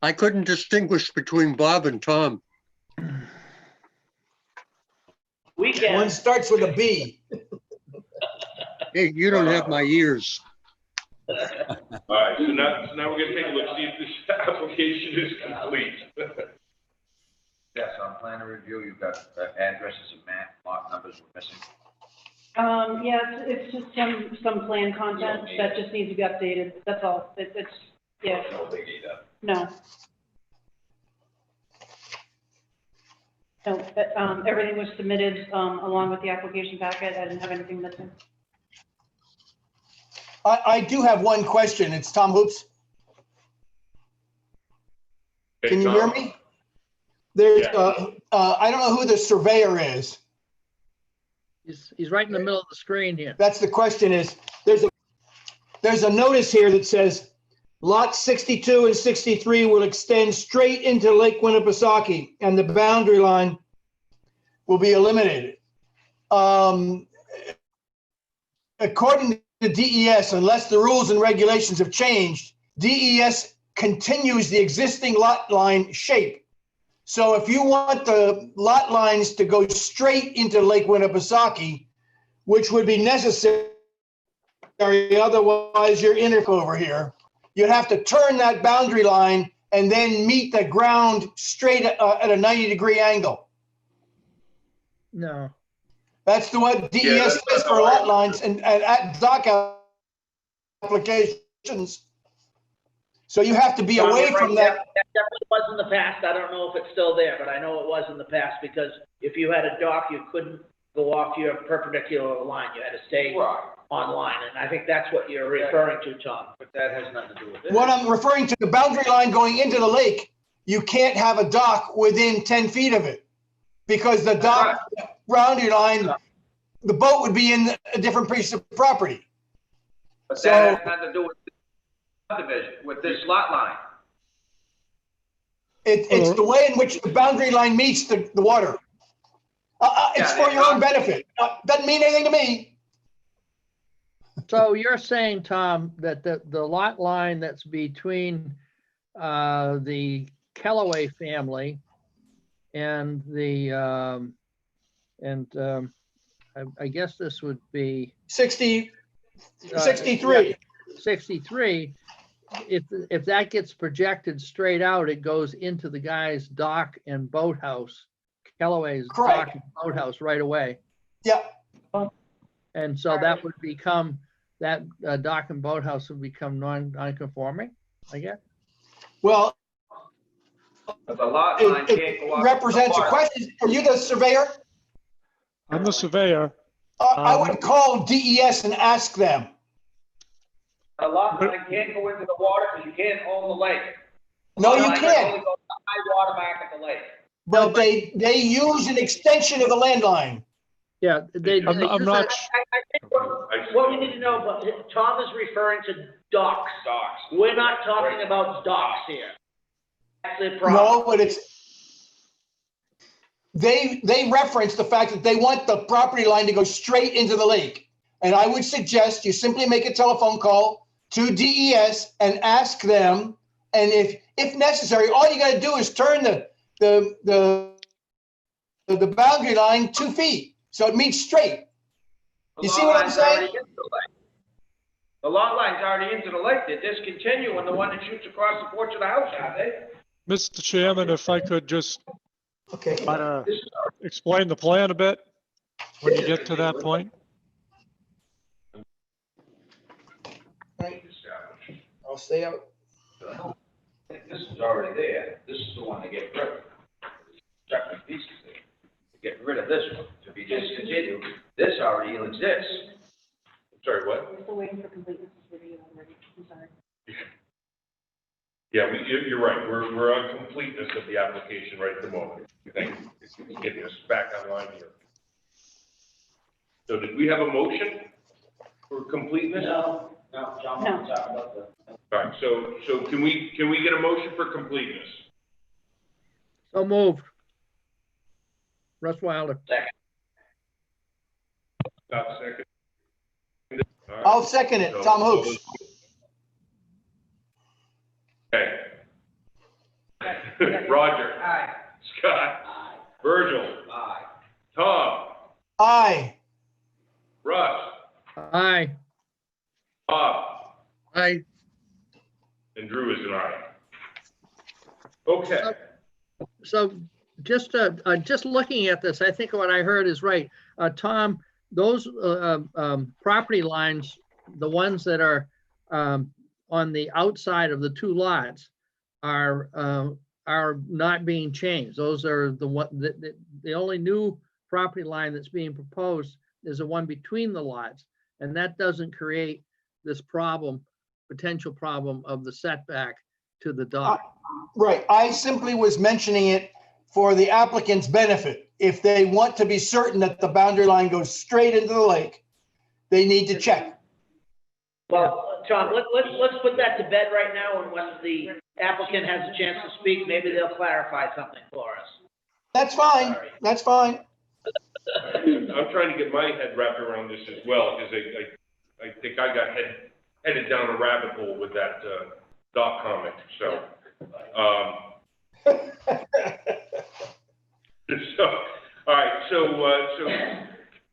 I couldn't distinguish between Bob and Tom. Weekend. One starts with a B. Hey, you don't have my ears. All right, so now we're gonna take a look, see if this application is complete. Yes, on plan of review, you've got addresses and map, lot numbers were missing. Yeah, it's just some plan content that just needs to be updated, that's all. It's, yeah, No biggie though. no. No, but, everything was submitted, along with the application packet. I didn't have anything missing. I do have one question. It's Tom Hoops. Can you hear me? There's, I don't know who the surveyor is. He's right in the middle of the screen here. That's the question is, there's a notice here that says lot 62 and 63 will extend straight into Lake Winnipesaukee and the boundary line will be eliminated. According to DES, unless the rules and regulations have changed, DES continues the existing lot line shape. So if you want the lot lines to go straight into Lake Winnipesaukee, which would be necessary, otherwise you're in it over here, you'd have to turn that boundary line and then meet the ground straight at a 90-degree angle. No. That's the what DES Yeah, that's says for lot lines and at dock applications. So you have to be Tom, away you're from right, that. That definitely was in the past. I don't know if it's still there, but I know it was in the past because if you had a dock, you couldn't go off your perpendicular line. You had to stay on line. And I think that's what you're referring to, Tom. But that has nothing to do with this. What I'm referring to, the boundary line going into the lake, you can't have a dock within 10 feet of it. Because the dock boundary line, the boat would be in a different piece of property. But So- that has nothing to do with subdivision, with this lot line. It's the way in which the boundary line meets the water. It's Yeah, for your own benefit. Doesn't mean anything to me. So you're saying, Tom, that the lot line that's between the Kellaway family and I guess this would be 63. 63. if that gets projected straight out, it goes into the guy's dock and boathouse, Callaway's dock Correct. and boathouse right away. Yeah, And so that would become, that dock and boathouse would become non-conforming, I guess. well, But the lot line it can't go up. represents a question. Are you the surveyor? I'm the surveyor. I would call DES and ask them. The lot line can't go into the water because you can't own the lake. No, Lot you line can can't. only go to the high water mark at the lake. But they use an extension of the land line. Yeah, they I'm use not, it- I think what we need to know, but Tom is referring to docks. Docks. We're not talking about docks here. That's the problem. No, but they reference the fact that they want the property line to go straight into the lake. And I would suggest you simply make a telephone call to DES and ask them. And if necessary, all you gotta do is turn the boundary line 2 feet, so it meets straight. The You see lot what I'm line's already saying? into the lake. The lot line's already into the lake. They're discontinuing the one that shoots across the porch of the house, aren't they? Mr. Chairman, if I could just Okay. try to explain the plan a bit when you get to that point. I'll stay out. This is already there. This is the one to get rid of. Separate pieces there. Get rid of this one to be discontinued. This already exists. Sorry, what? We're still waiting for completeness review already. I'm sorry. Yeah, you're right. We're on completeness of the application right at the moment. Thank you. It's getting us back online here. So did we have a motion for completeness? No, John, No. we're talking about the. All right, so can we get a motion for completeness? So moved. Russ Wilder. Stop a second. All right. I'll second it. Tom Hoops. Okay. Roger, Aye. Scott, Virgil, Aye. Tom, Aye. Russ, Aye. Bob, I, and Drew is an aye. Okay. So just looking at this, I think what I heard is right. Tom, those property lines, the ones that are on the outside of the two lots are not being changed. Those are the only new property line that's being proposed is the one between the lots. And that doesn't create this potential problem of the setback to the dock. Right. I simply was mentioning it for the applicant's benefit. If they want to be certain that the boundary line goes straight into the lake, they need to check. Well, Tom, let's put that to bed right now, and once the applicant has a chance to speak, maybe they'll clarify something for us. That's fine. That's fine. I'm trying to get my head wrapped around this as well, because I think I got headed down a rabbit hole with that doc comment, so. So, all right, so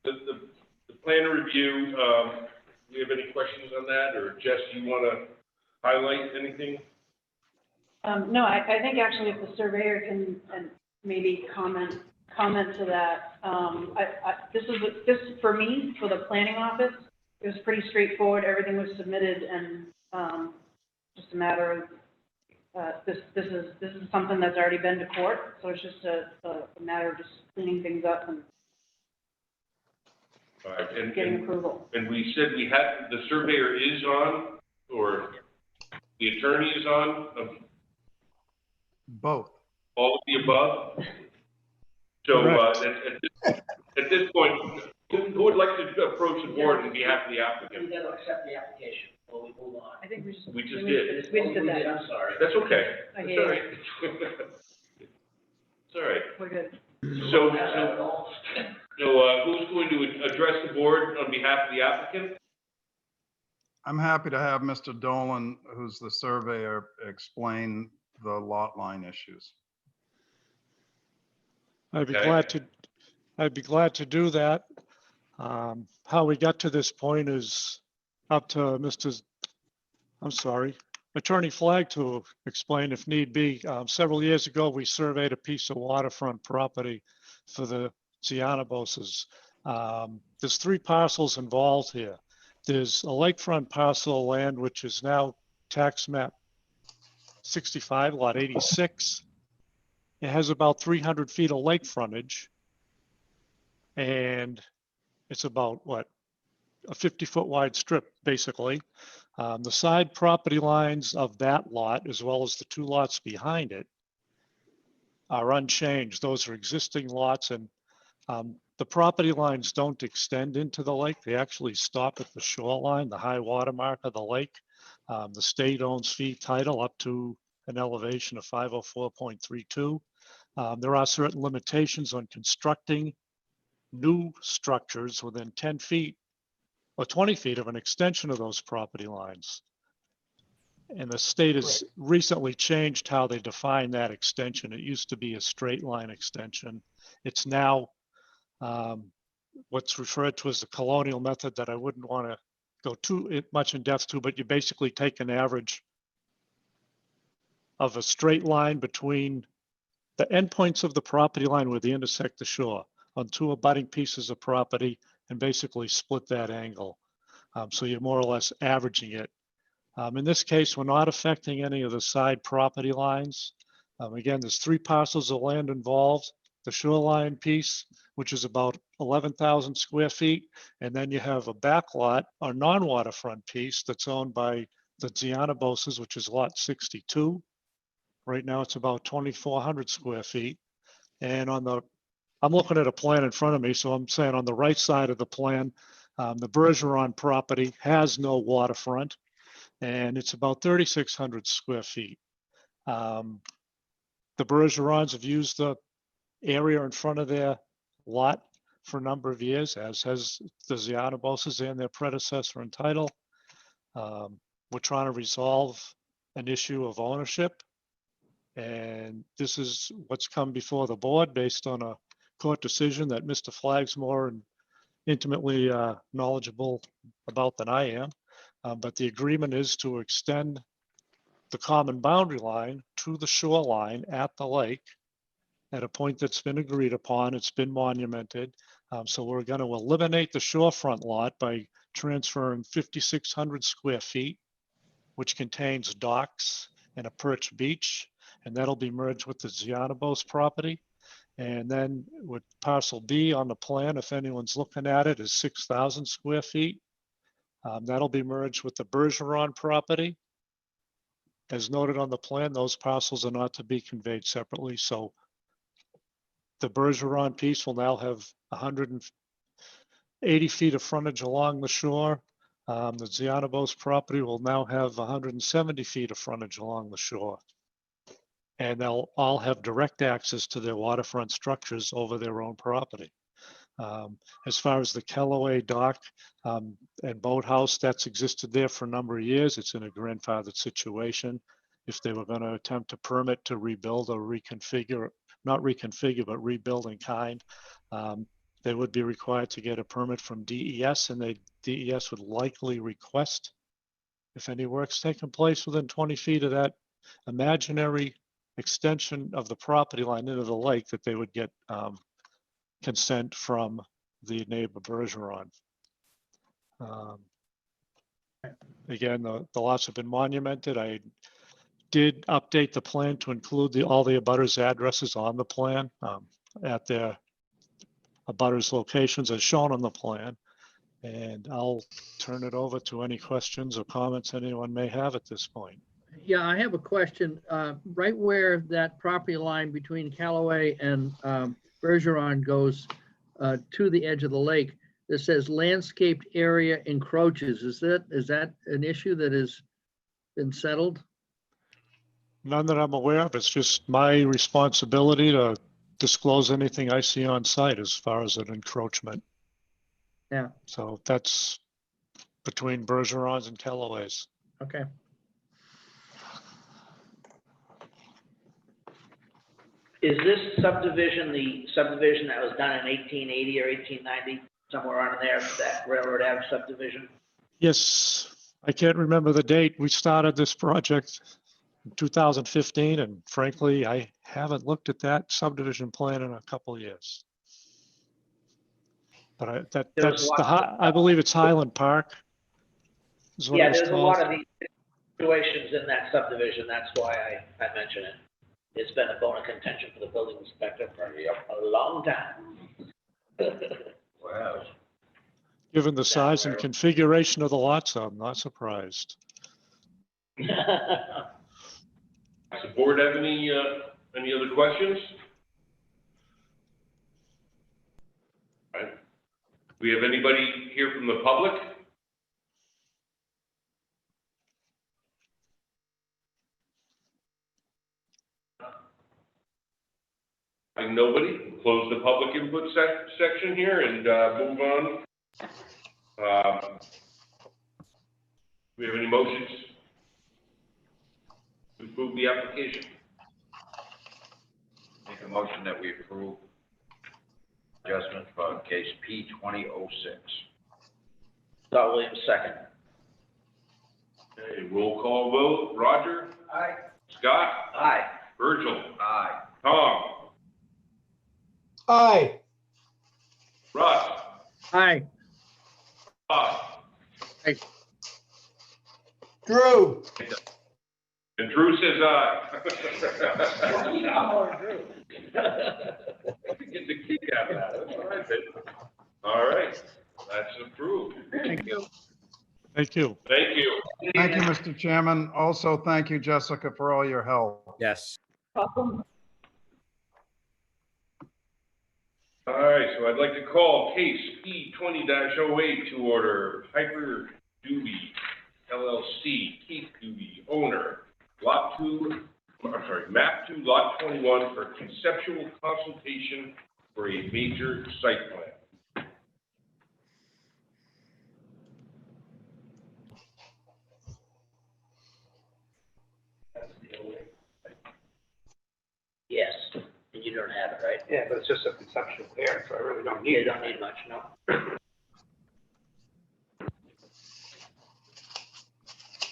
the plan review, do you have any questions on that, or Jess, you want to highlight anything? No, I think actually if the surveyor can, and maybe comment to that. This for me, for the planning office, it was pretty straightforward. Everything was submitted, and just a matter of, this is something that's already been to court, so it's just a matter of just cleaning things up and All right, and getting approval. And we said the surveyor is on, or the attorney is on, Both. all of the above? So, at this point, who would like to approach the board on behalf of the We applicant? gotta accept the application before we move on. I think we just We just did. did. We just did that. I'm sorry. That's okay. I That's hear all you. right. It's all right. We're good. So who's going to address the board on behalf of the applicant? I'm happy to have Mr. Dolan, who's the surveyor, explain the lot line issues. I'd be Okay. glad to do that. How we got to this point is up to Attorney Flagg to explain if need be. Several years ago, we surveyed a piece of waterfront property for the Gianaboses. There's 3 parcels involved here. There's a lakefront parcel of land, which is now tax map 65, lot 86. It has about 300 feet of lake frontage. And it's about, what, a 50-foot wide strip, basically. The side property lines of that lot, as well as the 2 lots behind it, are unchanged. Those are existing lots, and the property lines don't extend into the lake. They actually stop at the shoreline, the high water mark of the lake. The state owns fee title up to an elevation of 504.32. There are certain limitations on constructing new structures within 10 feet or 20 feet of an extension of those property lines. And the state has recently changed how they define that extension. It used to be a straight line extension. It's now what's referred to as the colonial method that I wouldn't want to go too much in depth to, but you basically take an average of a straight line between the endpoints of the property line where they intersect the shore on 2 abutting pieces of property and basically split that angle. So you're more or less averaging it. In this case, we're not affecting any of the side property lines. Again, there's 3 parcels of land involved. The shoreline piece, which is about 11,000 square feet. And then you have a back lot, or non-waterfront piece that's owned by the Gianaboses, which is lot 62. Right now, it's about 2,400 square feet. And I'm looking at a plan in front of me, so I'm saying on the right side of the plan, the Bergeron property has no waterfront, and it's about 3,600 square feet. The Bergerons have used the area in front of their lot for a number of years, as has the Gianaboses and their predecessor in title. We're trying to resolve an issue of ownership, and this is what's come before the board based on a court decision that Mr. Flagg's more intimately knowledgeable about than I am. But the agreement is to extend the common boundary line to the shoreline at the lake at a point that's been agreed upon. It's been monumented. So we're going to eliminate the shorefront lot by transferring 5,600 square feet, which contains docks and a perch beach, and that'll be merged with the Gianabos property. And then with parcel B on the plan, if anyone's looking at it, is 6,000 square feet. That'll be merged with the Bergeron property. As noted on the plan, those parcels are not to be conveyed separately. So the Bergeron piece will now have 180 feet of frontage along the shore. The Gianabos property will now have 170 feet of frontage along the shore. And they'll all have direct access to their waterfront structures over their own property. As far as the Kellaway dock and boathouse, that's existed there for a number of years. It's in a grandfathered situation. If they were going to attempt to permit to rebuild or reconfigure, not reconfigure, but rebuild in kind, they would be required to get a permit from DES, and DES would likely request, if any work's taken place within 20 feet of that imaginary extension of the property line into the lake, that they would get consent from the neighbor Bergeron. Again, the lots have been monumented. I did update the plan to include all the abutters addresses on the plan at their abutters locations as shown on the plan. And I'll turn it over to any questions or comments anyone may have at this point. Yeah, I have a question. Right where that property line between Callaway and Bergeron goes to the edge of the lake, it says landscaped area encroaches. Is that an issue that has been settled? None that I'm aware of. It's just my responsibility to disclose anything I see on site as far as an encroachment. Yeah. So that's between Bergerons and Callaways. Okay. Is this subdivision the subdivision that was done in 1880 or 1890, somewhere around there, that Railroad Ave subdivision? Yes, I can't remember the date. We started this project in 2015, and frankly, I haven't looked at that subdivision plan in a couple of years. But There's I believe it's Highland Park. Is what it Yeah, was there's a called. lot of these situations in that subdivision, that's why I mention it. It's been a bone of contention for the building inspector for a long time. Wow. Given the size and configuration of the lots, I'm not surprised. Does the board have any other questions? All right. Do we have anybody here from the public? Having nobody, we'll close the public input section here and move on. Do we have any motions to approve the application? Make a motion that we approve adjustment for case P 2006. Scott Williams, second. Okay, roll call vote. Roger? Aye. Scott? Aye. Virgil? Aye. Tom? Aye. Russ? Aye. Bob? Drew. And Drew says aye. Get the kick out of that. That's all right, baby. All right, that's approved. Thank you. Thank you. Thank you. Thank you, Mr. Chairman. Also, thank you, Jessica, for all your help. Yes. Welcome. All right, so I'd like to call case P 20-08 to order. Piper Doobie LLC, Keith Doobie, owner, map 2, lot 21 for conceptual consultation for a major site plan. Yes, and you don't have it, right? Yeah, but it's just a conceptual there, so I really don't need You it. don't need much, no?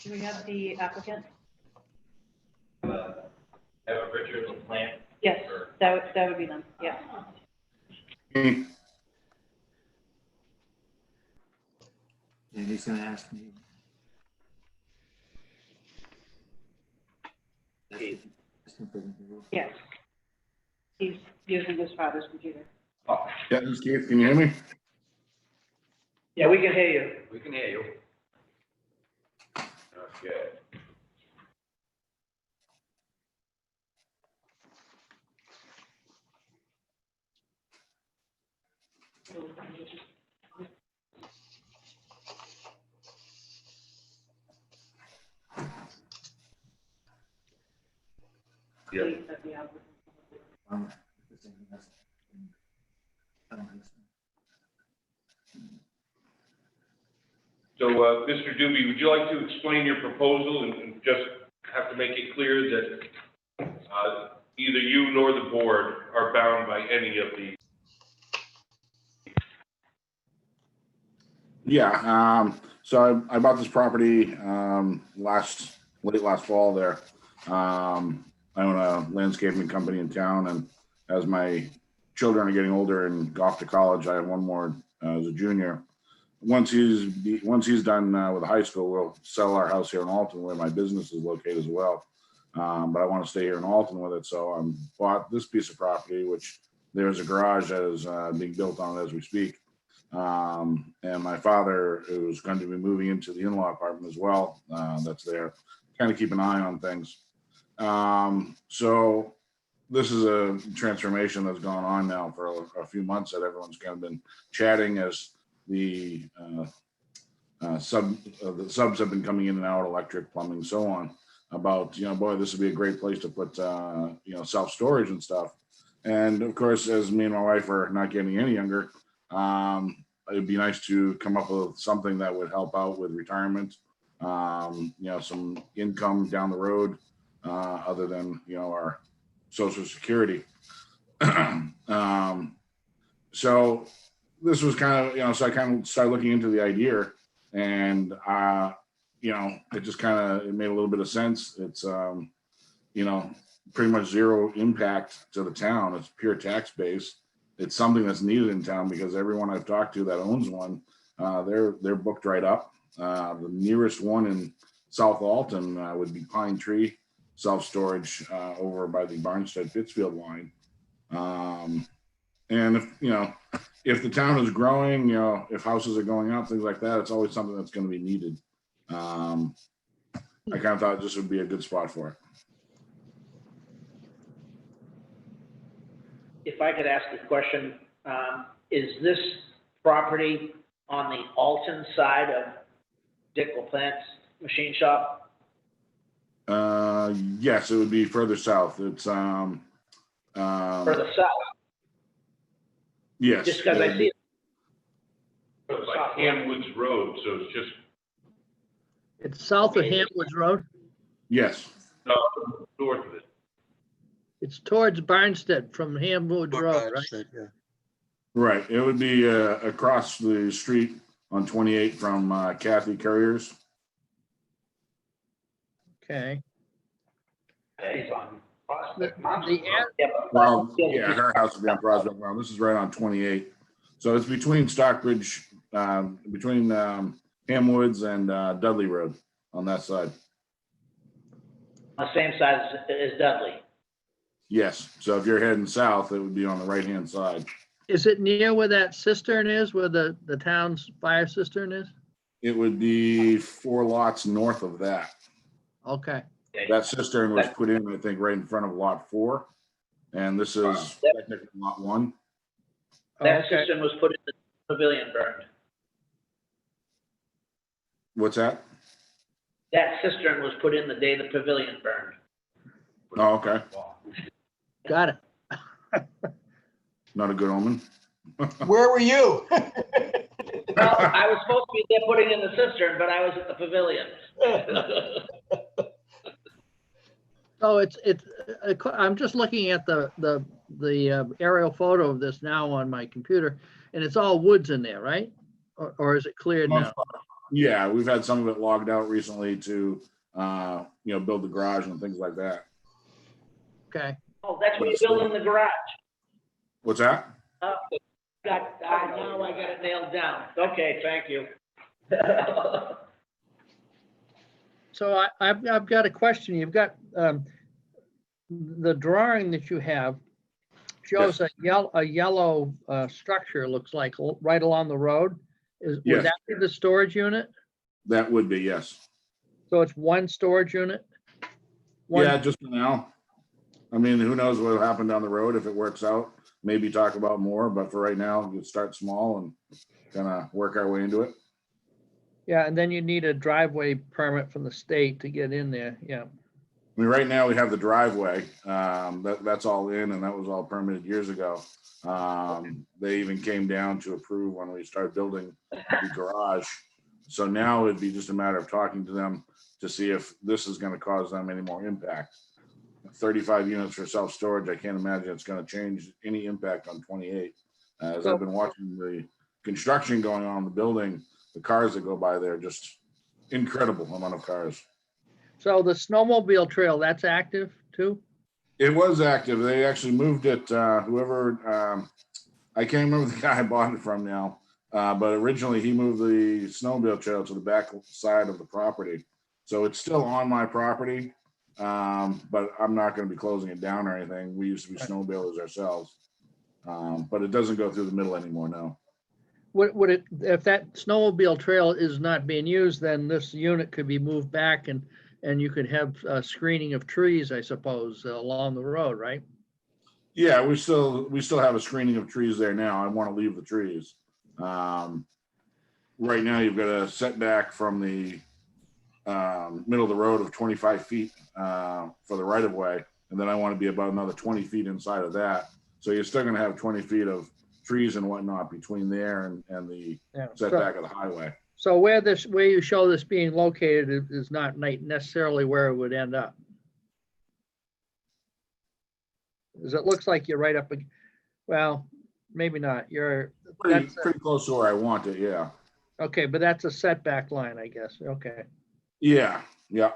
Do we have the applicant? Have a picture of the plan? Yes, that would be them, yes. Yeah, he's gonna ask me. Yes. He's using his father's computer. Yeah, this is Keith. Can you hear me? Yeah, we can hear you. We can hear you. Okay. Yeah. So, Mr. Doobie, would you like to explain your proposal and just have to make it clear that either you nor the board are bound by any of these? Yeah, so I bought this property late last fall there. I own a landscaping company in town, and as my children are getting older and off to college, I have one more as a junior. Once he's done with high school, we'll sell our house here in Alton, where my business is located as well. But I want to stay here in Alton with it, so I bought this piece of property, which there's a garage that is being built on it as we speak. And my father is going to be moving into the in-law apartment as well. That's there. Kind of keep an eye on things. So this is a transformation that's gone on now for a few months that everyone's kind of been chatting as the subs have been coming in and out, electric, plumbing, so on, about, boy, this would be a great place to put, self-storage and stuff. And of course, as me and my wife are not getting any younger, it'd be nice to come up with something that would help out with retirement, some income down the road, other than, our Social Security. So this was kind of, so I kind of started looking into the idea, and, you know, it just kind of, it made a little bit of sense. It's, you know, pretty much zero impact to the town. It's pure tax base. It's something that's needed in town because everyone I've talked to that owns one, they're booked right up. The nearest one in South Alton would be Pine Tree self-storage over by the Barnstead Pittsfield line. And if, you know, if the town is growing, you know, if houses are going up, things like that, it's always something that's going to be needed. I kind of thought this would be a good spot for it. If I could ask a question, is this property on the Alton side of Dick LaPlante's machine shop? Yes, it would be further south. It's Further south? Yes. Just because I see it. Like Hamwoods Road, so it's just It's south of Hamwoods Road. Yes. north of it. It's towards Barnstead from Hamwoods Road, right? Yeah. Right. It would be across the street on 28 from Kathy Courier's. Okay. He's on The, Prospect. the, ad- Well, yeah, her house would be on Prospect Road. This is right on 28. So it's between Stockbridge, between Hamwoods and Dudley Road on that side. On the same side as Dudley. Yes. So if you're heading south, it would be on the right-hand side. is it near where that cistern is, where the town's fire cistern is? It would be 4 lots north of that. Okay, That cistern was put in, I think, right in front of lot 4. And this is technically lot 1. That okay. cistern was put in the pavilion burned. What's that? That cistern was put in the day the pavilion burned. Oh, okay. Got it. Not a good omen. Where were you? Well, I was supposed to be there putting in the cistern, but I was at the pavilion. Oh, I'm just looking at the aerial photo of this now on my computer, and it's all woods in there, right? Or is it cleared now? Yeah, we've had some of it logged out recently to, build the garage and things like that. Okay, Oh, that's what you're building the garage. What's that? Oh, now I got it nailed down. Okay, thank you. so I've got a question. You've got, the drawing that you have shows a yellow structure, looks like, right along the road. Would Yes. that be the storage unit? That would be, yes. So it's one storage unit? Yeah, just for now. I mean, who knows what'll happen down the road if it works out. Maybe talk about more, but for right now, we'll start small and kind of work our way into it. Yeah, and then you need a driveway permit from the state to get in there, yeah. I mean, right now we have the driveway, that's all in, and that was all permitted years ago. They even came down to approve when we started building the garage. So now it'd be just a matter of talking to them to see if this is gonna cause them any more impact. 35 units for self-storage, I can't imagine it's gonna change any impact on 28. As I've been watching the construction going on in the building, the cars that go by there, just incredible amount of cars. So the snowmobile trail, that's active too? It was active. They actually moved it, whoever, I can't remember the guy I bought it from now. But originally he moved the snowmobile trail to the back side of the property. So it's still on my property. But I'm not gonna be closing it down or anything. We used to be snowmobilers ourselves. But it doesn't go through the middle anymore, no. Would it, if that snowmobile trail is not being used, then this unit could be moved back and you could have a screening of trees, I suppose, along the road, right? Yeah, we still have a screening of trees there now. I want to leave the trees. Right now, you've got a setback from the middle of the road of 25 feet for the right of way. And then I want to be about another 20 feet inside of that. So you're still going to have 20 feet of trees and whatnot between there and the setback of the highway. So where you show this being located is not necessarily where it would end up. Because it looks like you're right up, well, maybe not. Pretty close to where I want it, yeah. Okay, but that's a setback line, I guess. Okay. Yeah, yeah.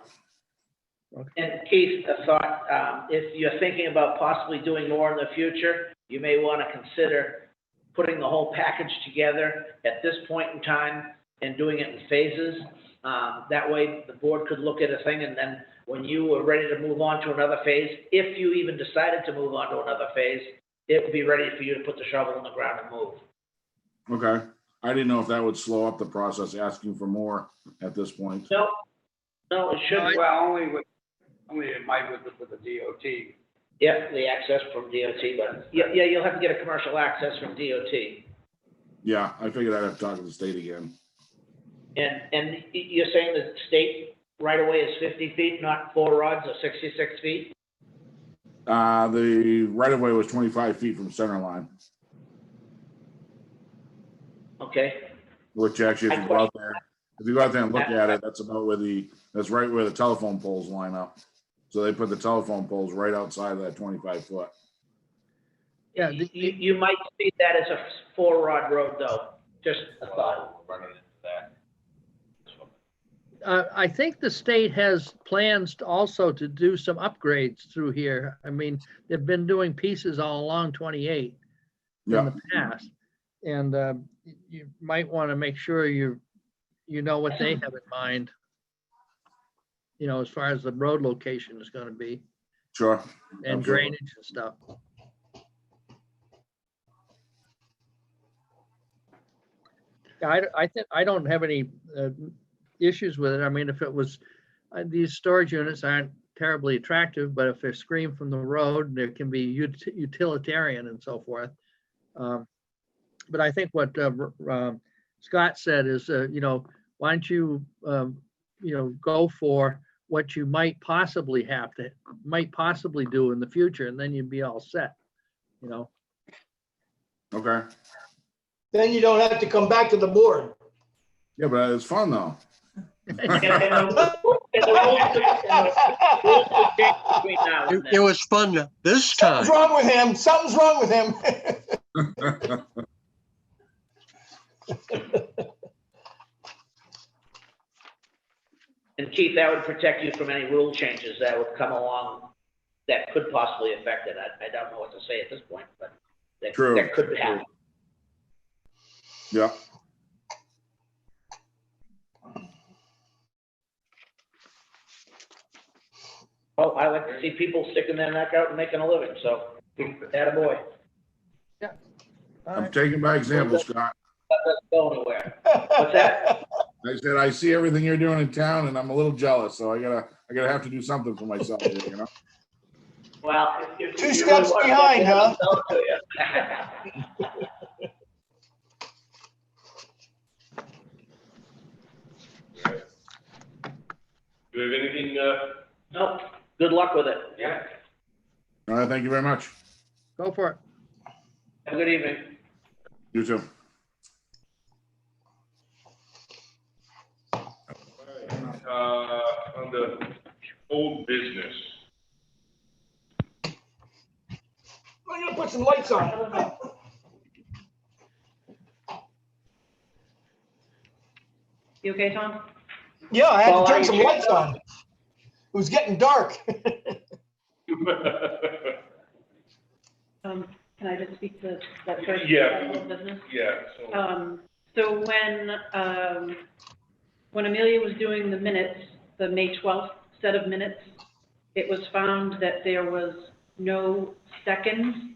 And Keith, a thought, if you're thinking about possibly doing more in the future, you may want to consider putting the whole package together at this point in time and doing it in phases. That way, the board could look at a thing, and then when you were ready to move on to another phase, if you even decided to move on to another phase, it would be ready for you to put the shovel in the ground and move. Okay. I didn't know if that would slow up the process, asking for more at this point. No, it shouldn't. Well, only it might with the DOT. Yep, the access from DOT, but yeah, you'll have to get a commercial access from DOT. Yeah, I figured I'd have to talk to the state again. And you're saying the state right away is 50 feet, not 4 rods or 66 feet? The right of way was 25 feet from center line, Okay, which actually, if you go out there and look at it, that's right where the telephone poles line up. So they put the telephone poles right outside of that 25 foot. Yeah, you might see that as a 4-rod road though, just a thought. Running into that. I think the state has plans to also to do some upgrades through here. I mean, they've been doing pieces all along 28 in Yeah, the past. And you might want to make sure you know what they have in mind, as far as the road location is going to be sure. and Absolutely. drainage and stuff. Yeah, I think I don't have any issues with it. I mean, if it was, these storage units aren't terribly attractive, but if they're screened from the road, there can be utilitarian and so forth. But I think what Scott said is, why don't you, go for what you might possibly do in the future, and then you'd be all set, Okay. Then you don't have to come back to the board. Yeah, but it's fun though. It was fun this time. Something's wrong with him. Something's wrong with him. And Keith, that would protect you from any rule changes that would come along that could possibly affect it. I don't know what to say at this point, but that could happen. Yeah. Well, I like to see people sticking their neck out and making a living, so attaboy. I'm taking by example, Scott. That doesn't go anywhere. What's that? I said, I see everything you're doing in town and I'm a little jealous, so I gotta have to do something for myself here, Well, Two steps behind, huh? Do you have anything, No, good luck with it. Yeah. All right, thank you very much. Go for it. Have a good evening. You too. on the old business? I'm gonna put some lights on. You okay, Tom? Yeah, I had Well, to turn I some checked lights on. It was getting dark. Can I just speak to that first? Yeah. item of business? Yeah, So when Amelia was doing the minutes, the May 12th set of minutes, it was found that there was no second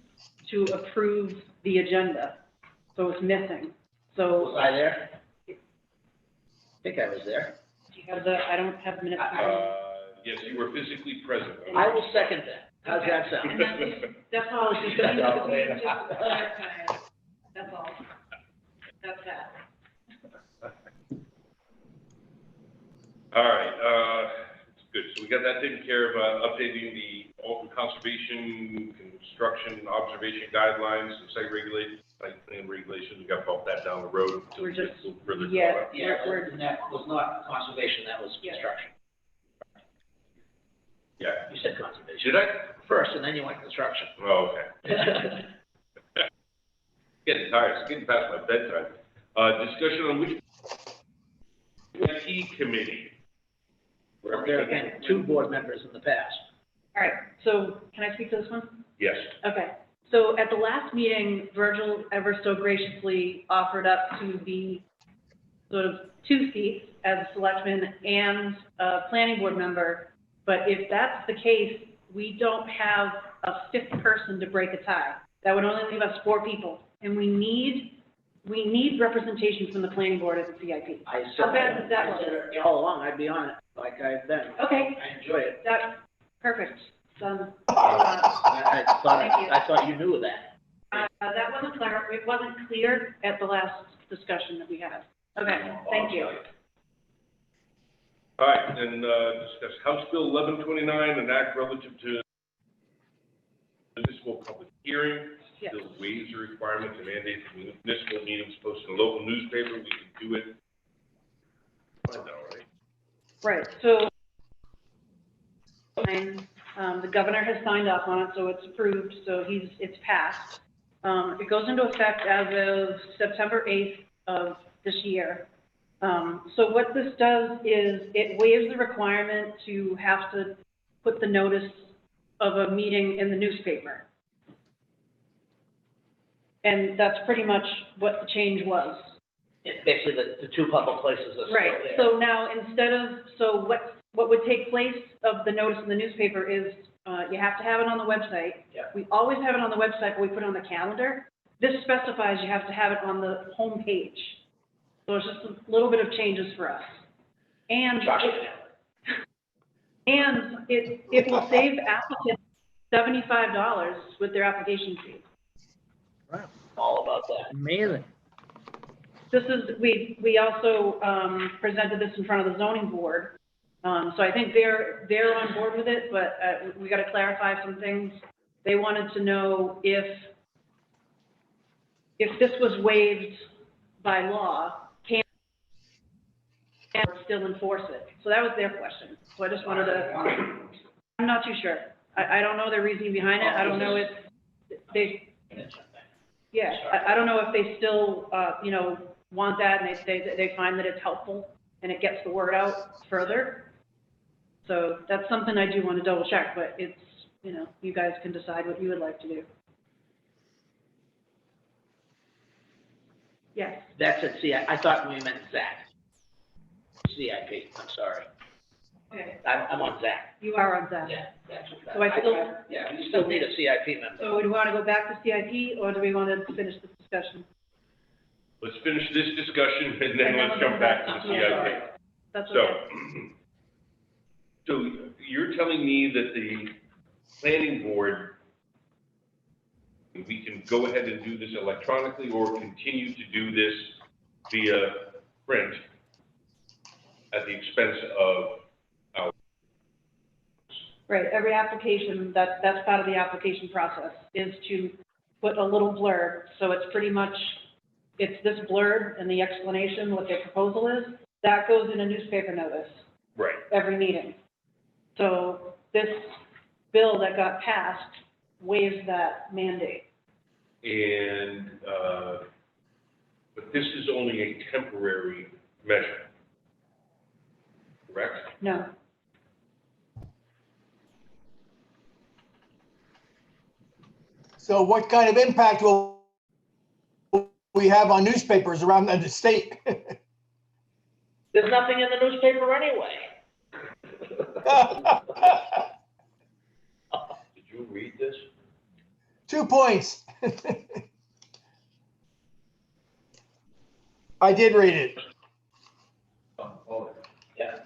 to approve the agenda. So it's missing. So Was I there? I think I was there. do you have I don't have minutes. yes, you were physically present. I will second that. How's that sound? And that's all, it's just, That's all. just clarify. That's all. That's that. All right, good. So we got that taken care of, updating the Alton Conservation Construction Observation Guidelines and site plan regulations. We got to bump that down the road. until We're we get just- a little further. yeah. Yeah, that was not conservation, that was construction. Yeah. You said conservation. Did I? First, and then you went construction. Oh, okay. Getting tired, it's getting past my bedtime. Discussion on which IT committee There have been 2 board members in the past. All right, so can I speak to this one? Yes. Okay, so at the last meeting, Virgil ever so graciously offered up to be sort of 2 seats as a selectman and a planning board member. But if that's the case, we don't have a 5th person to break a tie. That would only leave us 4 people. And we need representation from the planning board as a CIP. I How bad does that I look? said it all along, I'd be on it, like I've been. Okay. I enjoy it. That's perfect. Done. I thought you knew that. That wasn't clear, it wasn't clear at the last discussion that we had. Okay, thank you. All right, then, discuss House Bill 1129, an act relative to municipal public hearing. Yes. Bill waives the requirement to mandate that municipal meetings posted in a local newspaper. We can do it. I know, right? Right, so the governor has signed off on it, so it's approved, so it's passed. It goes into effect as of September 8th of this year. So what this does is it waives the requirement to have to put the notice of a meeting in the newspaper. And that's pretty much what the change was. Basically, the 2 public places are still there. Right, so now instead of, so what would take place of the notice in the newspaper is, you have to have it on the website. Yeah. We always have it on the website, but we put it on the calendar. This specifies you have to have it on the home page. So it's just a little bit of changes for us. And it will save applicants $75 with their application fee. All about that. Amazing. This is, we also presented this in front of the zoning board. So I think they're on board with it, but we got to clarify some things. They wanted to know if this was waived by law, can still enforce it? So that was their question. So I just wanted to, I'm not too sure. I don't know their reasoning behind it. I don't know if they, yeah, I don't know if they still, want that and they find that it's helpful and it gets the word out further. So that's something I do want to double check, but it's, you guys can decide what you would like to do. Yes. That's it, I thought we meant Zach. CIP, I'm sorry. Okay. I'm on Zach. You are on that. Yeah, that's So I still, yeah, you still need a CIP member. so do we want to go back to CIP or do we want to finish this discussion? Let's finish this discussion and then let's jump back to the CIP. That's So, okay. so you're telling me that the planning board, we can go ahead and do this electronically or continue to do this via print at the expense of our. Right, every application, that's part of the application process, is to put a little blurb. So it's pretty much, it's this blurb and the explanation, what their proposal is, that goes in a newspaper notice. Right. Every meeting. So this bill that got passed waives that mandate. And, but this is only a temporary measure, correct? No. So what kind of impact will we have on newspapers around the state? There's nothing in the newspaper anyway. Did you read this? 2 points. I did read it. Yeah.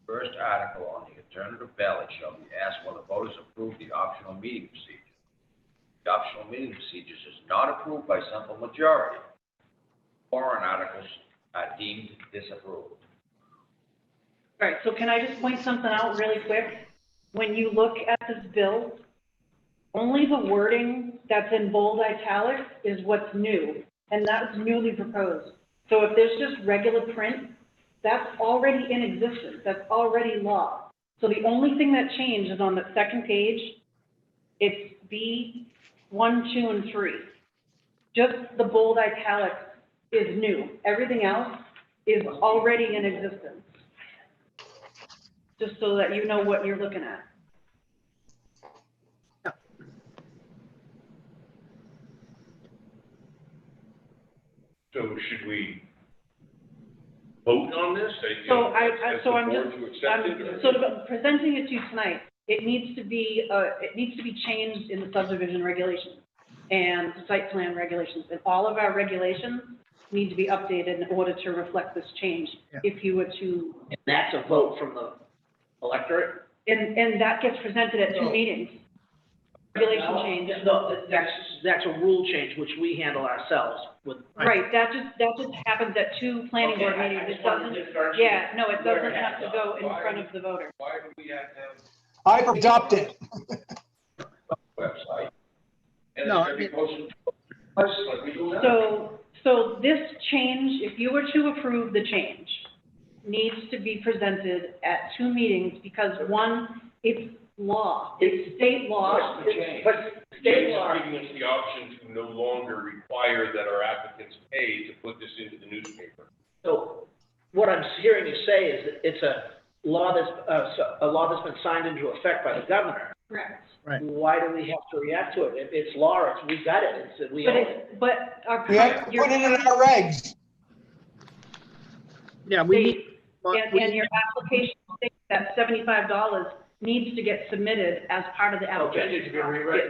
First article on the alternative ballot shall be asked whether voters approve the optional meeting procedure. The optional meeting procedures is not approved by simple majority. Foreign articles are deemed disapproved. All right, so can I just point something out really quick? When you look at this bill, only the wording that's in bold italics is what's new, and that's newly proposed. So if there's just regular print, that's already in existence, that's already law. So the only thing that changed is on the second page, it's B 1, 2, and 3. Just the bold italics is new. Everything else is already in existence. just so that you know what you're looking at. So should we vote on this? So As so the I'm board just, to accept it, I'm or- sort of presenting it to you tonight. It needs to be changed in the subdivision regulations and site plan regulations. And all of our regulations need to be updated in order to reflect this change. Yeah. If you were to, And that's a vote from the electorate? and that gets presented at two meetings. Regulation change. No, that's a rule change, which we handle ourselves with. Right, that just happens at two planning board Okay, I meetings. It just wanted doesn't, to differentiate yeah, no, it where doesn't it has have to to go go. in front of the voter. Why do we have to have I adopt it. a website? And No, it's gonna be posted twice like we do now. So this change, if you were to approve the change, needs to be presented at two meetings because one, it's law, it's state law. What's the change? But The state change is law, giving us the option to no longer require that our applicants pay to put this into the newspaper. so what I'm hearing you say is that it's a law that's been signed into effect by the governor. Correct. Right. Why do we have to react to it? If it's law, we got it, we But own it. but our. We have to your- put it in our regs. Yeah, we need. And your application states that $75 needs to get submitted as part of the application.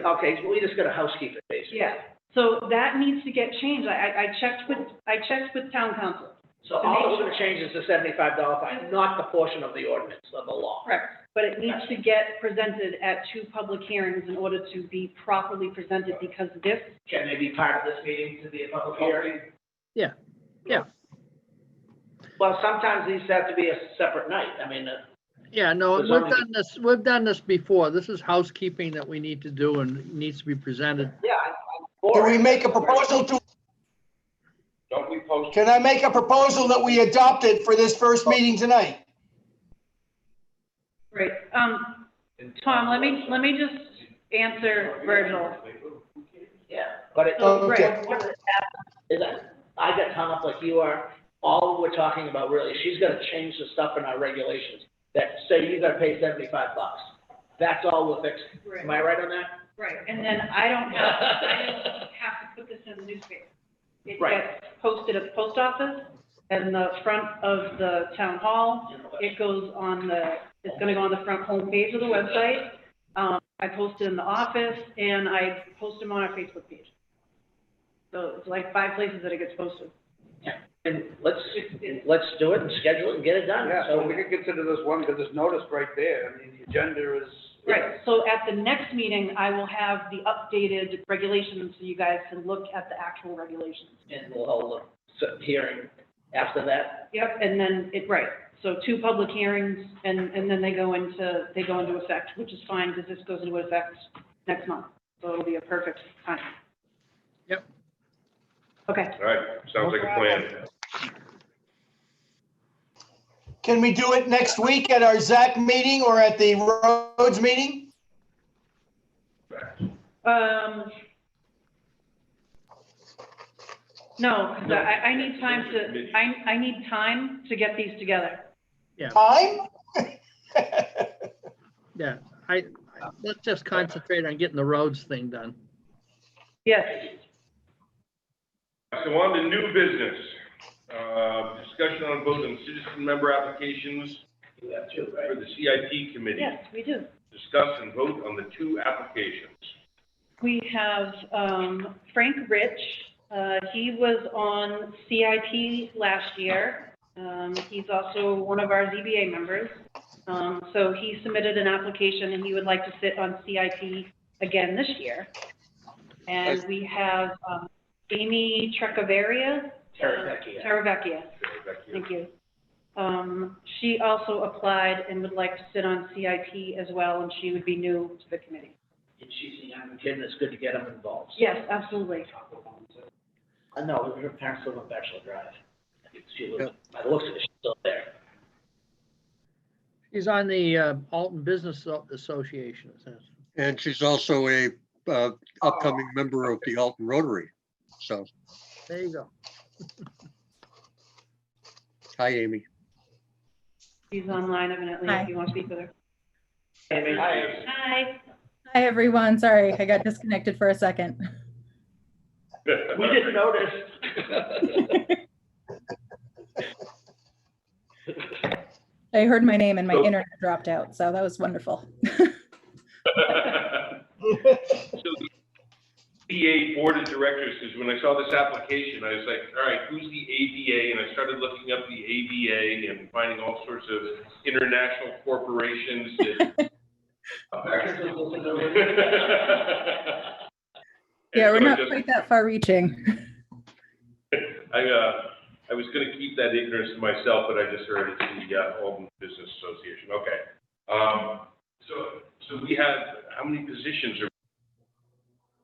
Okay, so we just gotta housekeep it, basically. Yeah, so that needs to get changed. I checked with town council. So all it's gonna change is the $75 fine, not the portion of the ordinance of the law. Correct, but it needs to get presented at two public hearings in order to be properly presented because this, Can they be part of this meeting to be a public hearing? Yeah, yeah. Well, sometimes these have to be a separate night. I mean, Yeah, no, There's we've only- we've done this before. This is housekeeping that we need to do and it needs to be presented. yeah, Can we make a proposal to, Don't we post? can I make a proposal that we adopt it for this first meeting tonight? right, Tom, let me just answer Virgil. Yeah, but it, So, Okay. right, what happened is that I got hung up like you are. All we're talking about really, she's gonna change the stuff in our regulations that say you gotta pay $75. That's all we're fixing. Am I right on that? right, and then I don't have to put this in the newspaper. It Right. gets posted at the post office and the front of the town hall. It goes on it's gonna go on the front homepage of the website. I post it in the office and I post them on our Facebook page. So it's like 5 places that it gets posted. And let's do it and schedule it and get it done. Yeah, so we could consider this one, because it's noticed right there. I mean, the agenda is. Right, so at the next meeting, I will have the updated regulations so you guys can look at the actual regulations. And we'll hold a hearing after that. Yep, and then right, so 2 public hearings and then they go into effect, which is fine because this goes into effect next month. So it'll be a perfect time. Yep. Okay, All right, sounds like a plan. Can we do it next week at our ZAC meeting or at the roads meeting? no, because I need time I need time to get these together. Time? Yeah, let's just concentrate on getting the roads thing done. Yes, So on to new business. Discussion on vote on citizen member applications You have to, for right? the CIP committee. yes, we do. Discuss and vote on the 2 applications. We have Frank Rich. He was on CIP last year. He's also one of our ZBA members. So he submitted an application and he would like to sit on CIP again this year. And we have Amy Trecavaria. Taravecchia. Thank you. She also applied and would like to sit on CIP as well, and she would be new to the committee. And she's a young kid, and it's good to get them involved. Yes, absolutely. No, her parents live on Bachelor Drive. I think she lives, by the looks of it, she's still there. She's on the Alton Business Association, it says. And she's also a upcoming member of the Alton Rotary. So, There you go. hi, Amy. She's online evidently, Hi. if you want to speak with her. Hi. Hi, everyone. Sorry, I got disconnected for a second. We didn't notice. I heard my name and my So- internet dropped out, so that was wonderful. So the ADA Board of Directors, because when I saw this application, I was like, all right, who's the ADA? And I started looking up the ADA and finding all sorts of international corporations that. Yeah, we're And so I not just- quite that far reaching. I was gonna keep that ignorance to myself, but I just heard it's the Alton Business Association. Okay. So we have, how many positions are,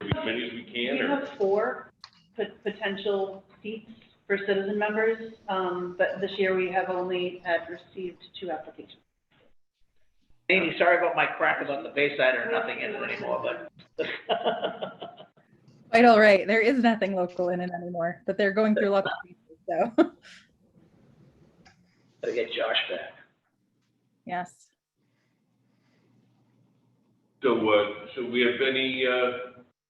as many as we We can, or? have 4 potential seats for citizen members, but this year we have only had received 2 applications. Amy, sorry about my crackers on the Bayside or nothing in it anymore, but. Quite all right. There is nothing local in it anymore, but they're going through lots of pieces, so, Gotta get Josh back. yes. So we have any,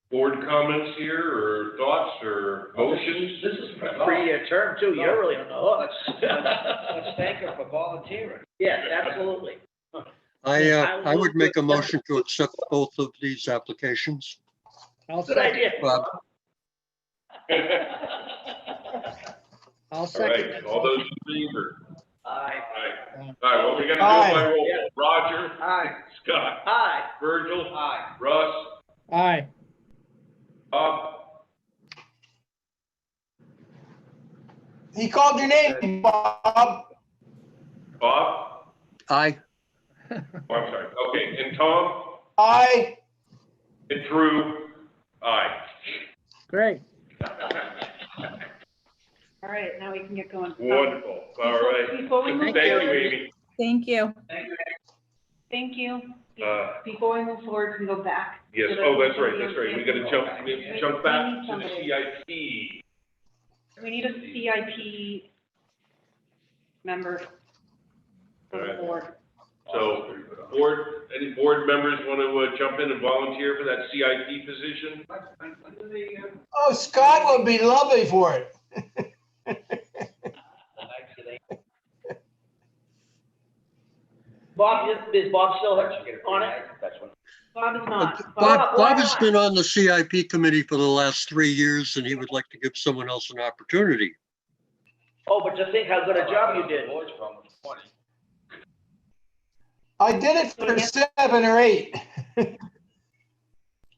board comments here, or thoughts, or motions? This is a 3-year term too, you're really on the hook. Let's thank her for volunteering. Yes, absolutely. I would make a motion to accept both of these applications. I'll Good second, idea. Bob, I'll All second. right, all those in favor? Aye. All right, well, we gotta do it Aye. by roll. Roger, Aye. Scott, Aye. Virgil, Aye. Russ, Aye. Bob. He called your name, Bob. Bob? aye. Oh, I'm sorry. Okay, and Tom? Aye. And Drew? Aye. Great. All right, now we can get going. Wonderful, all right. Before we move Thank you, forward, Amy. Thank you. thank you. Uh, Before we move forward, we can go back. Yes, to the- oh, that's right. We gotta jump back We need to the somebody. CIP. We need a CIP member for the All right. board. So, any board members want to jump in and volunteer for that CIP position? Oh, Scott would be lovely for it. Bob, is Bob still on it? Bob is not. Bob has been on the CIP committee for the last 3 years, and he would like to give someone else an opportunity. Oh, but just think how good a job you did. I did it for 7 or 8. To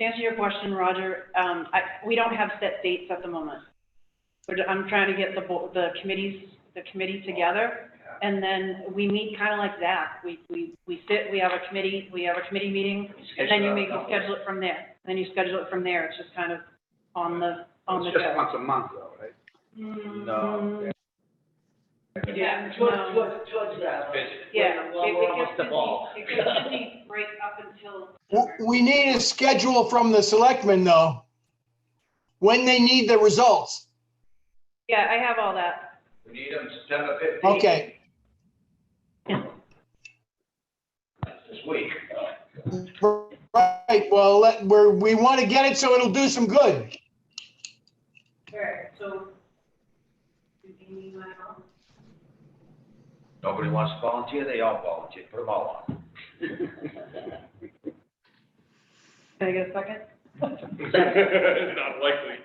answer your question, Roger, we don't have set dates at the moment. I'm trying to get the committee together, and then we meet kind of like that. We sit, we have a committee meeting, and then you schedule it from there. Then you schedule it from there. It's just kind of on the It's just go. once a month though, right? No. Yeah, no. towards that. Yeah, We're almost the ball. it gets busy right up until. We need a schedule from the selectmen though. When they need the results. Yeah, I have all that. We need them September 15th. Okay. This week. Right, well, we want to get it so it'll do some good. Okay, so. Amy, my mom? Nobody wants to volunteer, they all volunteer, put them all on. Can I get a second? Not likely.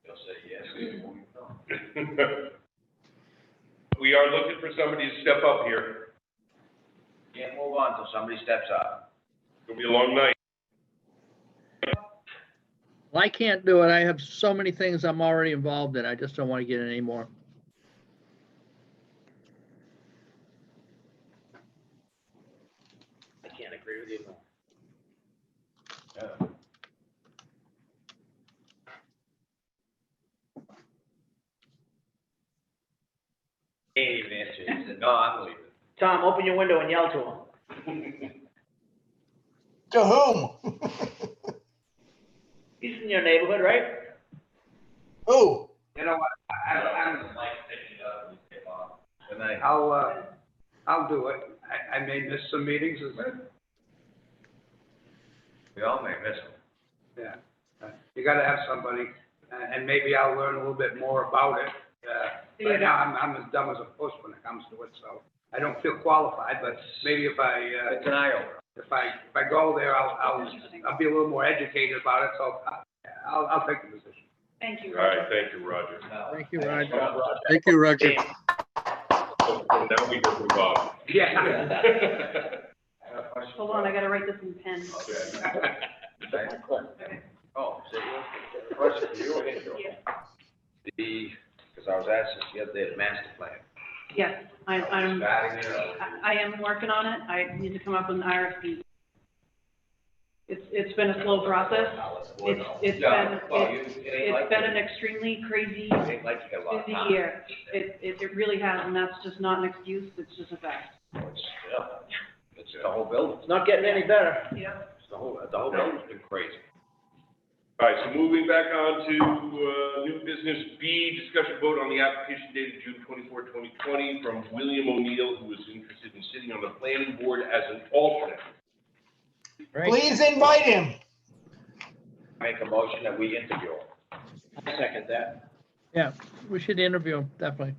They'll say yes. We are looking for somebody to step up here. Can't move on till somebody steps up. It'll be a long night. Well, I can't do it. I have so many things I'm already involved in. I just don't want to get in any more. I can't agree with you more. Can't even answer. He said, no, I'm leaving. Tom, open your window and yell to him. To whom? He's in your neighborhood, right? Who? You know what, Good night. I'll do it. I may miss some meetings, We all may miss them. yeah. You gotta have somebody, and maybe I'll learn a little bit more about it. Right now, I'm as dumb as a puss when it comes to it, so I don't feel qualified, but maybe if It's an eye opener. if I go there, I'll be a little more educated about it, so I'll take the position. Thank you, All right, Roger. thank you, Roger. Thank you, Roger. Thank you, Roger. So now we go from Bob. Yeah. Hold on, I gotta write this in pen. Oh, so you, question for you, Angel. Because I was asked this the other day, the master plan. Yes, I'm, Starting there. I am working on it. I need to come up with an RFP. It's been a slow process. It's been an extremely crazy, Ain't like you got a lot of busy time. year. It really has, and that's just not an excuse, it's just a fact. It's the whole building. It's not getting any better. Yep. It's the whole building's been crazy. All right, so moving back on to, new business B, discussion vote on the application dated June 24, 2020 from William O'Neill, who is interested in sitting on the planning board as an alternate. Right. Please invite him. Make a motion that we interview him. I second that. Yeah, we should interview him, definitely.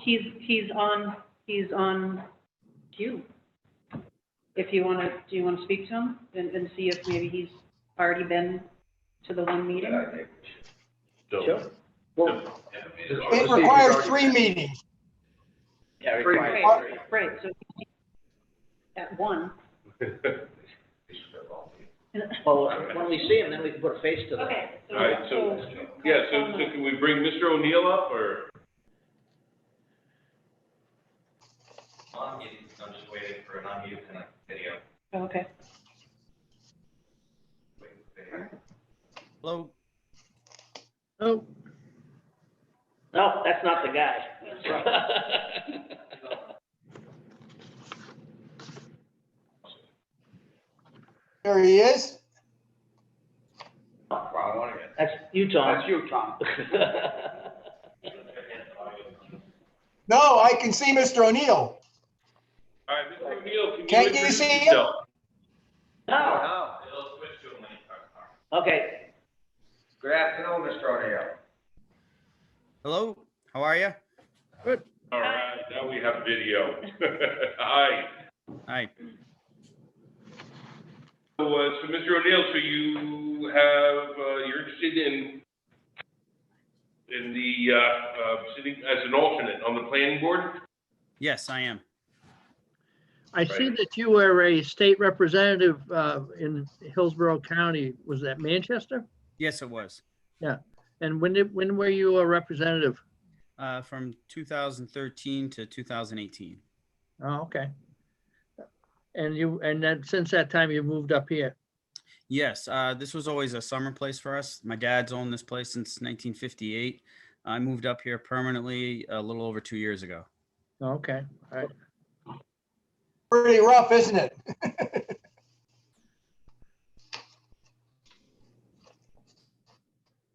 He's on queue. If you wanna, do you wanna speak to him and see if maybe he's already been to the one meeting? So, Sure. Well, It requires 3 meetings. yeah, Three. required. Right, so at one. Well, when we see him, then we can put a face to the. Okay. All right, so can we bring Mr. O'Neill up, or? I'm just waiting for an unmute video. Oh, okay. Hello. Oh, No, that's not the guy. There he is. Wrong one again. That's you, Tom. That's you, Tom. No, I can see Mr. O'Neill. All right, Mr. O'Neill, can you Can't you introduce see him? yourself? No. Okay. Good afternoon, Mr. O'Neill. Hello. How are you? All right, now we have video. Hi. Hi. So, Mr. O'Neill, so you have, you're interested in the, sitting as an alternate on the planning board? Yes, I am. I see that you were a state representative in Hillsborough County. Was that Manchester? Yes, it was. Yeah. And when were you a representative? From 2013 to 2018. Oh, okay. And then since that time you moved up here? Yes, this was always a summer place for us. My dad's owned this place since 1958. I moved up here permanently a little over 2 years ago. Oh, okay, all right. Pretty rough, isn't it?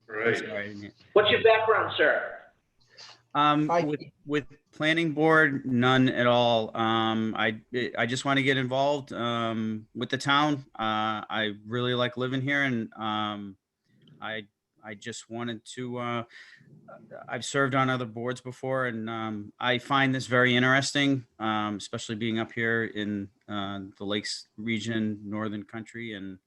Right. Sorry. What's your background, sir? With planning board, none at all. I just want to get involved with the town. I really like living here, and I just wanted to. I've served on other boards before, and I find this very interesting, especially being up here in the Lakes region, northern country, and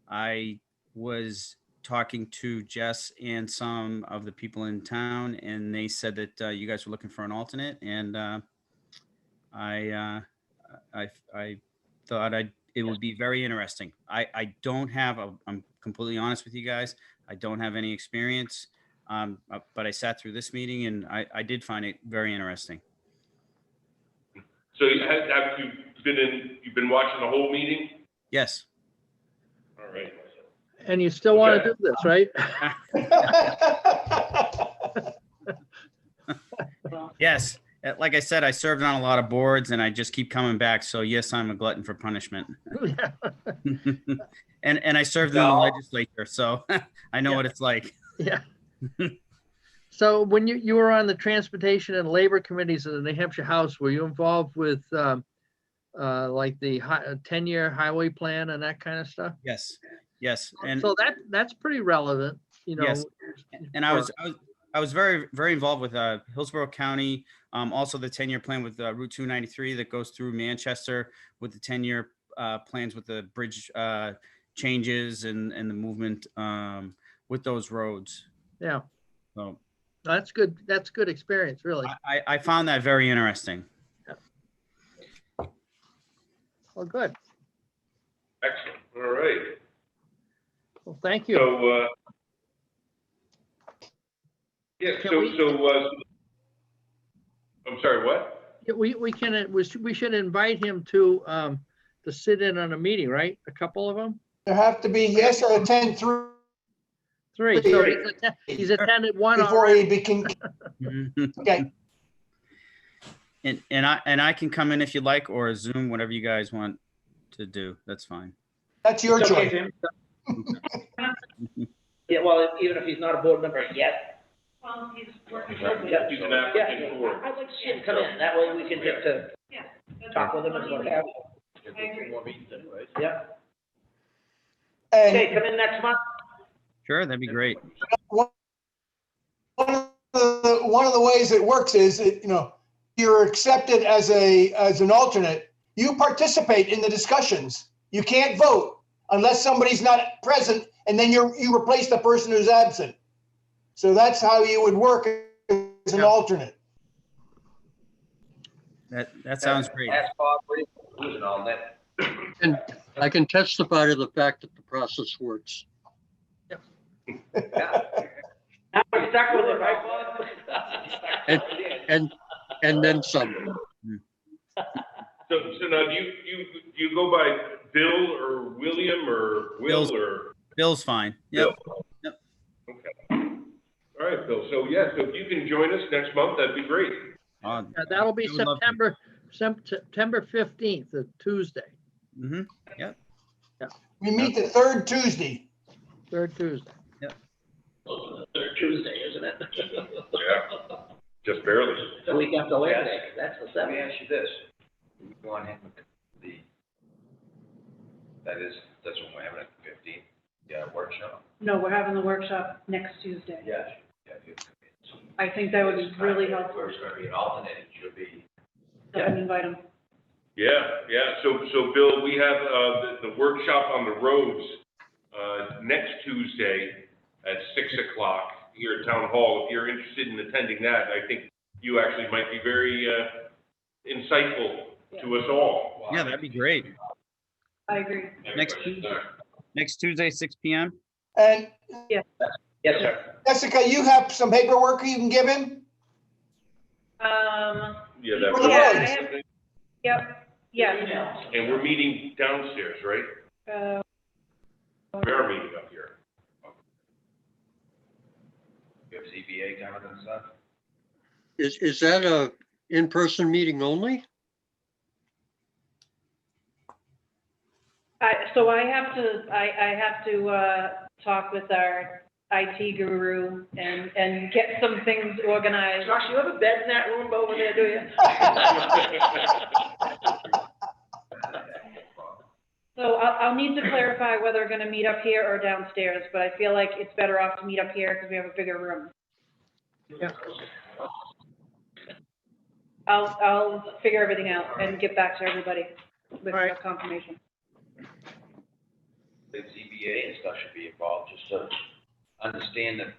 I was talking to Jess and some of the people in town, and they said that you guys were looking for an alternate, and I thought it would be very interesting. I don't have I'm completely honest with you guys. I don't have any experience, but I sat through this meeting, and I did find it very interesting. So have you you've been watching the whole meeting? Yes. All right. And you still want to do this, right? Yes. Like I said, I served on a lot of boards, and I just keep coming back. So yes, I'm a glutton for punishment. And I served in the legislature, so I know what it's like. Yeah. So when you were on the Transportation and Labor Committees of the New Hampshire House, were you involved with like the 10-year highway plan and that kind of stuff? Yes, yes. And so that's pretty relevant, you know. yes. And I was very, very involved with Hillsborough County, also the 10-year plan with Route 293 that goes through Manchester, with the 10-year plans with the bridge changes and the movement with those roads. Yeah. So that's good. That's good experience, really. I found that very interesting. Yeah. Well, good. Excellent. All right. Well, thank you. So, yeah, I'm sorry, what? Yeah, we should invite him to sit in on a meeting, right? A couple of them? There have to be, he has to attend three. So he's attended one before already. he became. Okay. And I can come in if you like, or Zoom, whatever you guys want to do. That's fine. That's your It's okay, choice. Jim. Yeah, well, even if he's not a board member yet. Well, he's working. Yeah. He's an applicant for it. I'd like to see him come in. That way we can get to talk with him and what have you. Yeah. And Okay, come in next month. Sure, that'd be great. one of the ways it works is, you're accepted as an alternate. You participate in the discussions. You can't vote unless somebody's not present, and then you replace the person who's absent. So that's how you would work as an alternate. That sounds great. Ask Bob Reed, who's an alternate. And I can testify to the fact that the process works. Now we're stuck with it, right, Bob? And then some. So now do you go by Bill or William or Will or? Bill's fine. Yep. Yep. Okay. All right, Bill. So if you can join us next month, that'd be great. That'll be September 15th, a Tuesday. Mm-hmm. Yep. Yeah. We meet the third Tuesday. Third Tuesday. Third Tuesday, isn't it? Yeah. Just barely. The week after Labor Day, that's the Let me 7th. ask you this. We go on him that's when we're having it, 15th, workshop? No, we're having the workshop next Tuesday. Yeah. I think that would be really helpful. Where's going to be an alternate, it should be. And invite him. Yeah. So Bill, we have the workshop on the roads next Tuesday at 6:00 here at Town Hall. If you're interested in attending that, I think you actually might be very insightful to us all. Yeah, that'd be great. I agree. Next Tuesday, 6 p.m. And Yes, sir. Jessica, you have some paperwork you can give him? Yeah, For the Yeah, I roads. have, yep, yeah. And we're meeting downstairs, right? We are meeting up here. You have ZBA coming and stuff? Is that a in-person meeting only? So I have to talk with our IT guru and get some things organized. Josh, you have a bed in that room over there, do you? So I'll need to clarify whether we're gonna meet up here or downstairs, but I feel like it's better off to meet up here because we have a bigger room. Yeah. I'll figure everything out and get back to everybody with All right. a confirmation. The ZBA and stuff should be involved, just to understand that,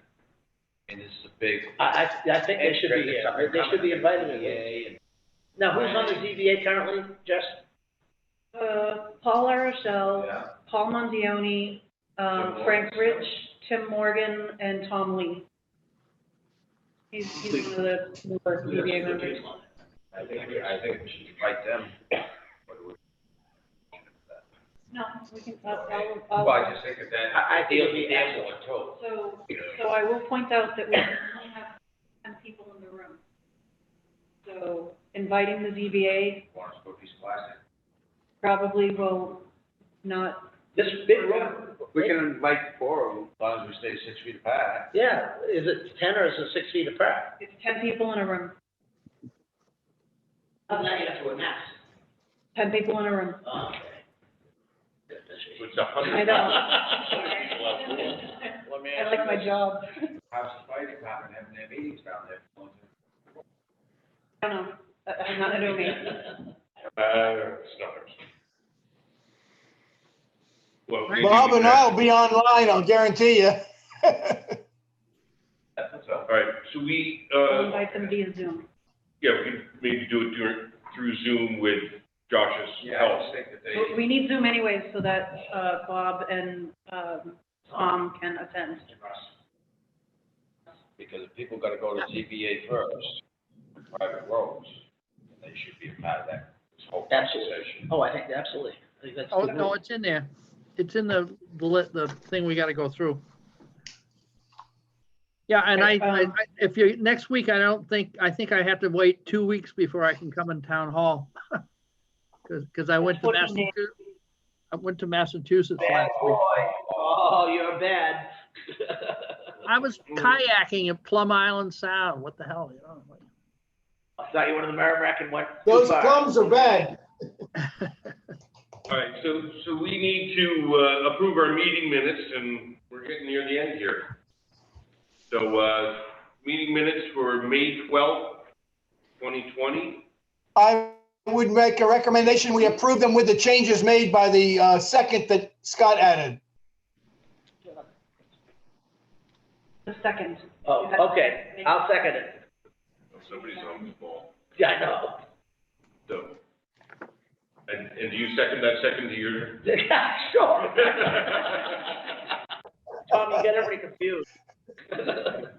and this is a big. I think they should be here. They should be invited in. Now, who's on the ZBA currently, Jess? Paul LaRochelle, Yeah. Paul Mondioni, Frank Rich, Tim Morgan, and Tom Lee. He's one of the newer ZBA members. I think we should invite them. No, we can, I'll, Well, I just think that I think it'll it'd be be excellent too. So I will point out that we only have 10 people in the room. So inviting the ZBA Want us to put a piece of plastic? probably will not This big room. We can invite 4 of them. As long as we stay 6 feet apart. Yeah, is it 10 or is it 6 feet apart? It's 10 people in a room. Oh, now you have to announce. 10 people in a room. Oh, okay. It's 100. I know. Let me I ask like you my this. job. How's the fire department having their meetings down there? I don't know. That has nothing to do with me. It's not ours. Well, maybe Bob we and can- I'll be online, I'll guarantee you. All right, so we, I'll invite them via Zoom. yeah, we could maybe do it through Zoom with Josh's Yeah, I help. just think that they. We need Zoom anyways so that Bob and Tom can attend. Because if people gotta go to ZBA first, private roads, they should be a part of that, this whole Absolutely. conversation. Oh, I think, absolutely. I think that's. Oh, the no, move. it's in there. It's in the thing we gotta go through. Yeah, and Okay, if you, next week, I think I have to wait 2 weeks before I can come in town hall. Cause I went to 14 days. Massachusetts. I went to Massachusetts Bad last boy. week. Oh, you're bad. I was kayaking at Plum Island Sound. What the hell, you know? like- I thought you went to the Merrimack and went too Those far. plums are bad. All right, so we need to approve our meeting minutes, and we're getting near the end here. So, meeting minutes for May 12th, 2020. I would make a recommendation, we approve them with the changes made by the second that Scott added. The second. Oh, okay, I'll second it. Oh, somebody's on the ball. Yeah, I know. So, and do you second that second to your? Sure. Tom, you get everybody confused.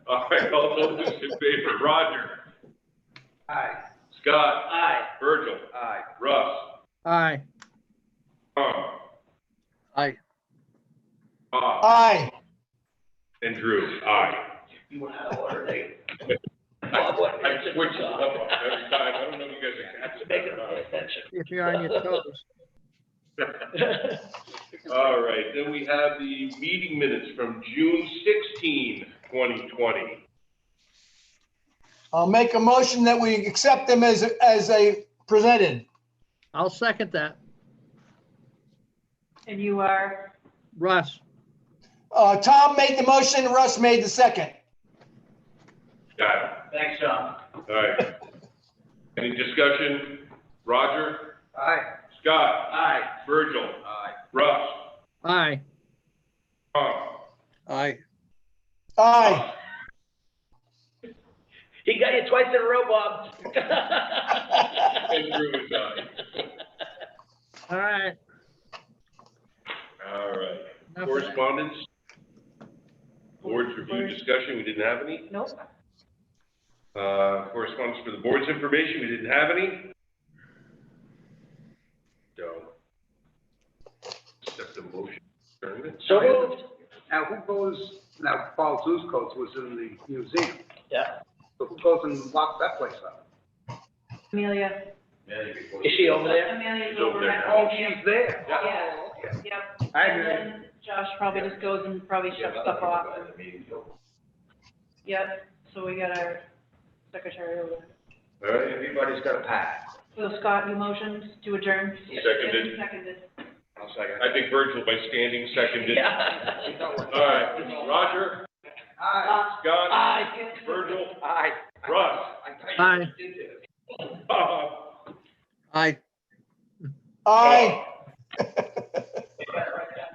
All right, all those in favor, Roger, Aye. Scott, Aye. Virgil, Aye. Russ, Aye. Tom, Aye. Bob, Aye. and Drew, aye. You went out of order, Nate. I switch it up every time, I don't know if you guys are catching Make it that or pay not. attention. If you're on your toes. All right, then we have the meeting minutes from June 16, 2020. I'll make a motion that we accept them as a presented. I'll second that. And you are, Russ. Tom made the motion, Russ made the second. Got it. Thanks, Tom. All right. Any discussion? Roger, Aye. Scott, Aye. Virgil, Aye. Russ, Aye. Tom. Aye. Aye. He got you twice in a row, Bob. And Drew is aye. All right. All right. Enough of that. Correspondence? Board's review discussion, we didn't have any. nope. Correspondence for the board's information, we didn't have any. So. Accept the motion. Adjournment. So moved. Now, who goes, now, Paul Zuzko's was in the museum. Yeah. So who goes and locks that place up? Amelia. Is she over there? Amelia's She's over over there at. now. Oh, she's there. Yeah, yep. I And agree. then Josh probably just goes and probably shuts stuff off. Yep, so we got our secretary over there. All right, Everybody's got a pack. So Scott, you motioned to adjourn? Seconded. Seconded. I'll second. I think Virgil by standing seconded. Yeah. All right, Roger, Aye. Scott, Aye. Virgil, Aye. Russ, Aye. Bob, Aye. Aye.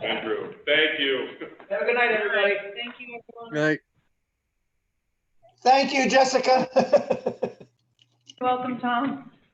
and Drew. Thank you. Have a good night, everybody. Thank you, everyone. Aye. Thank you, Jessica. Welcome, Tom.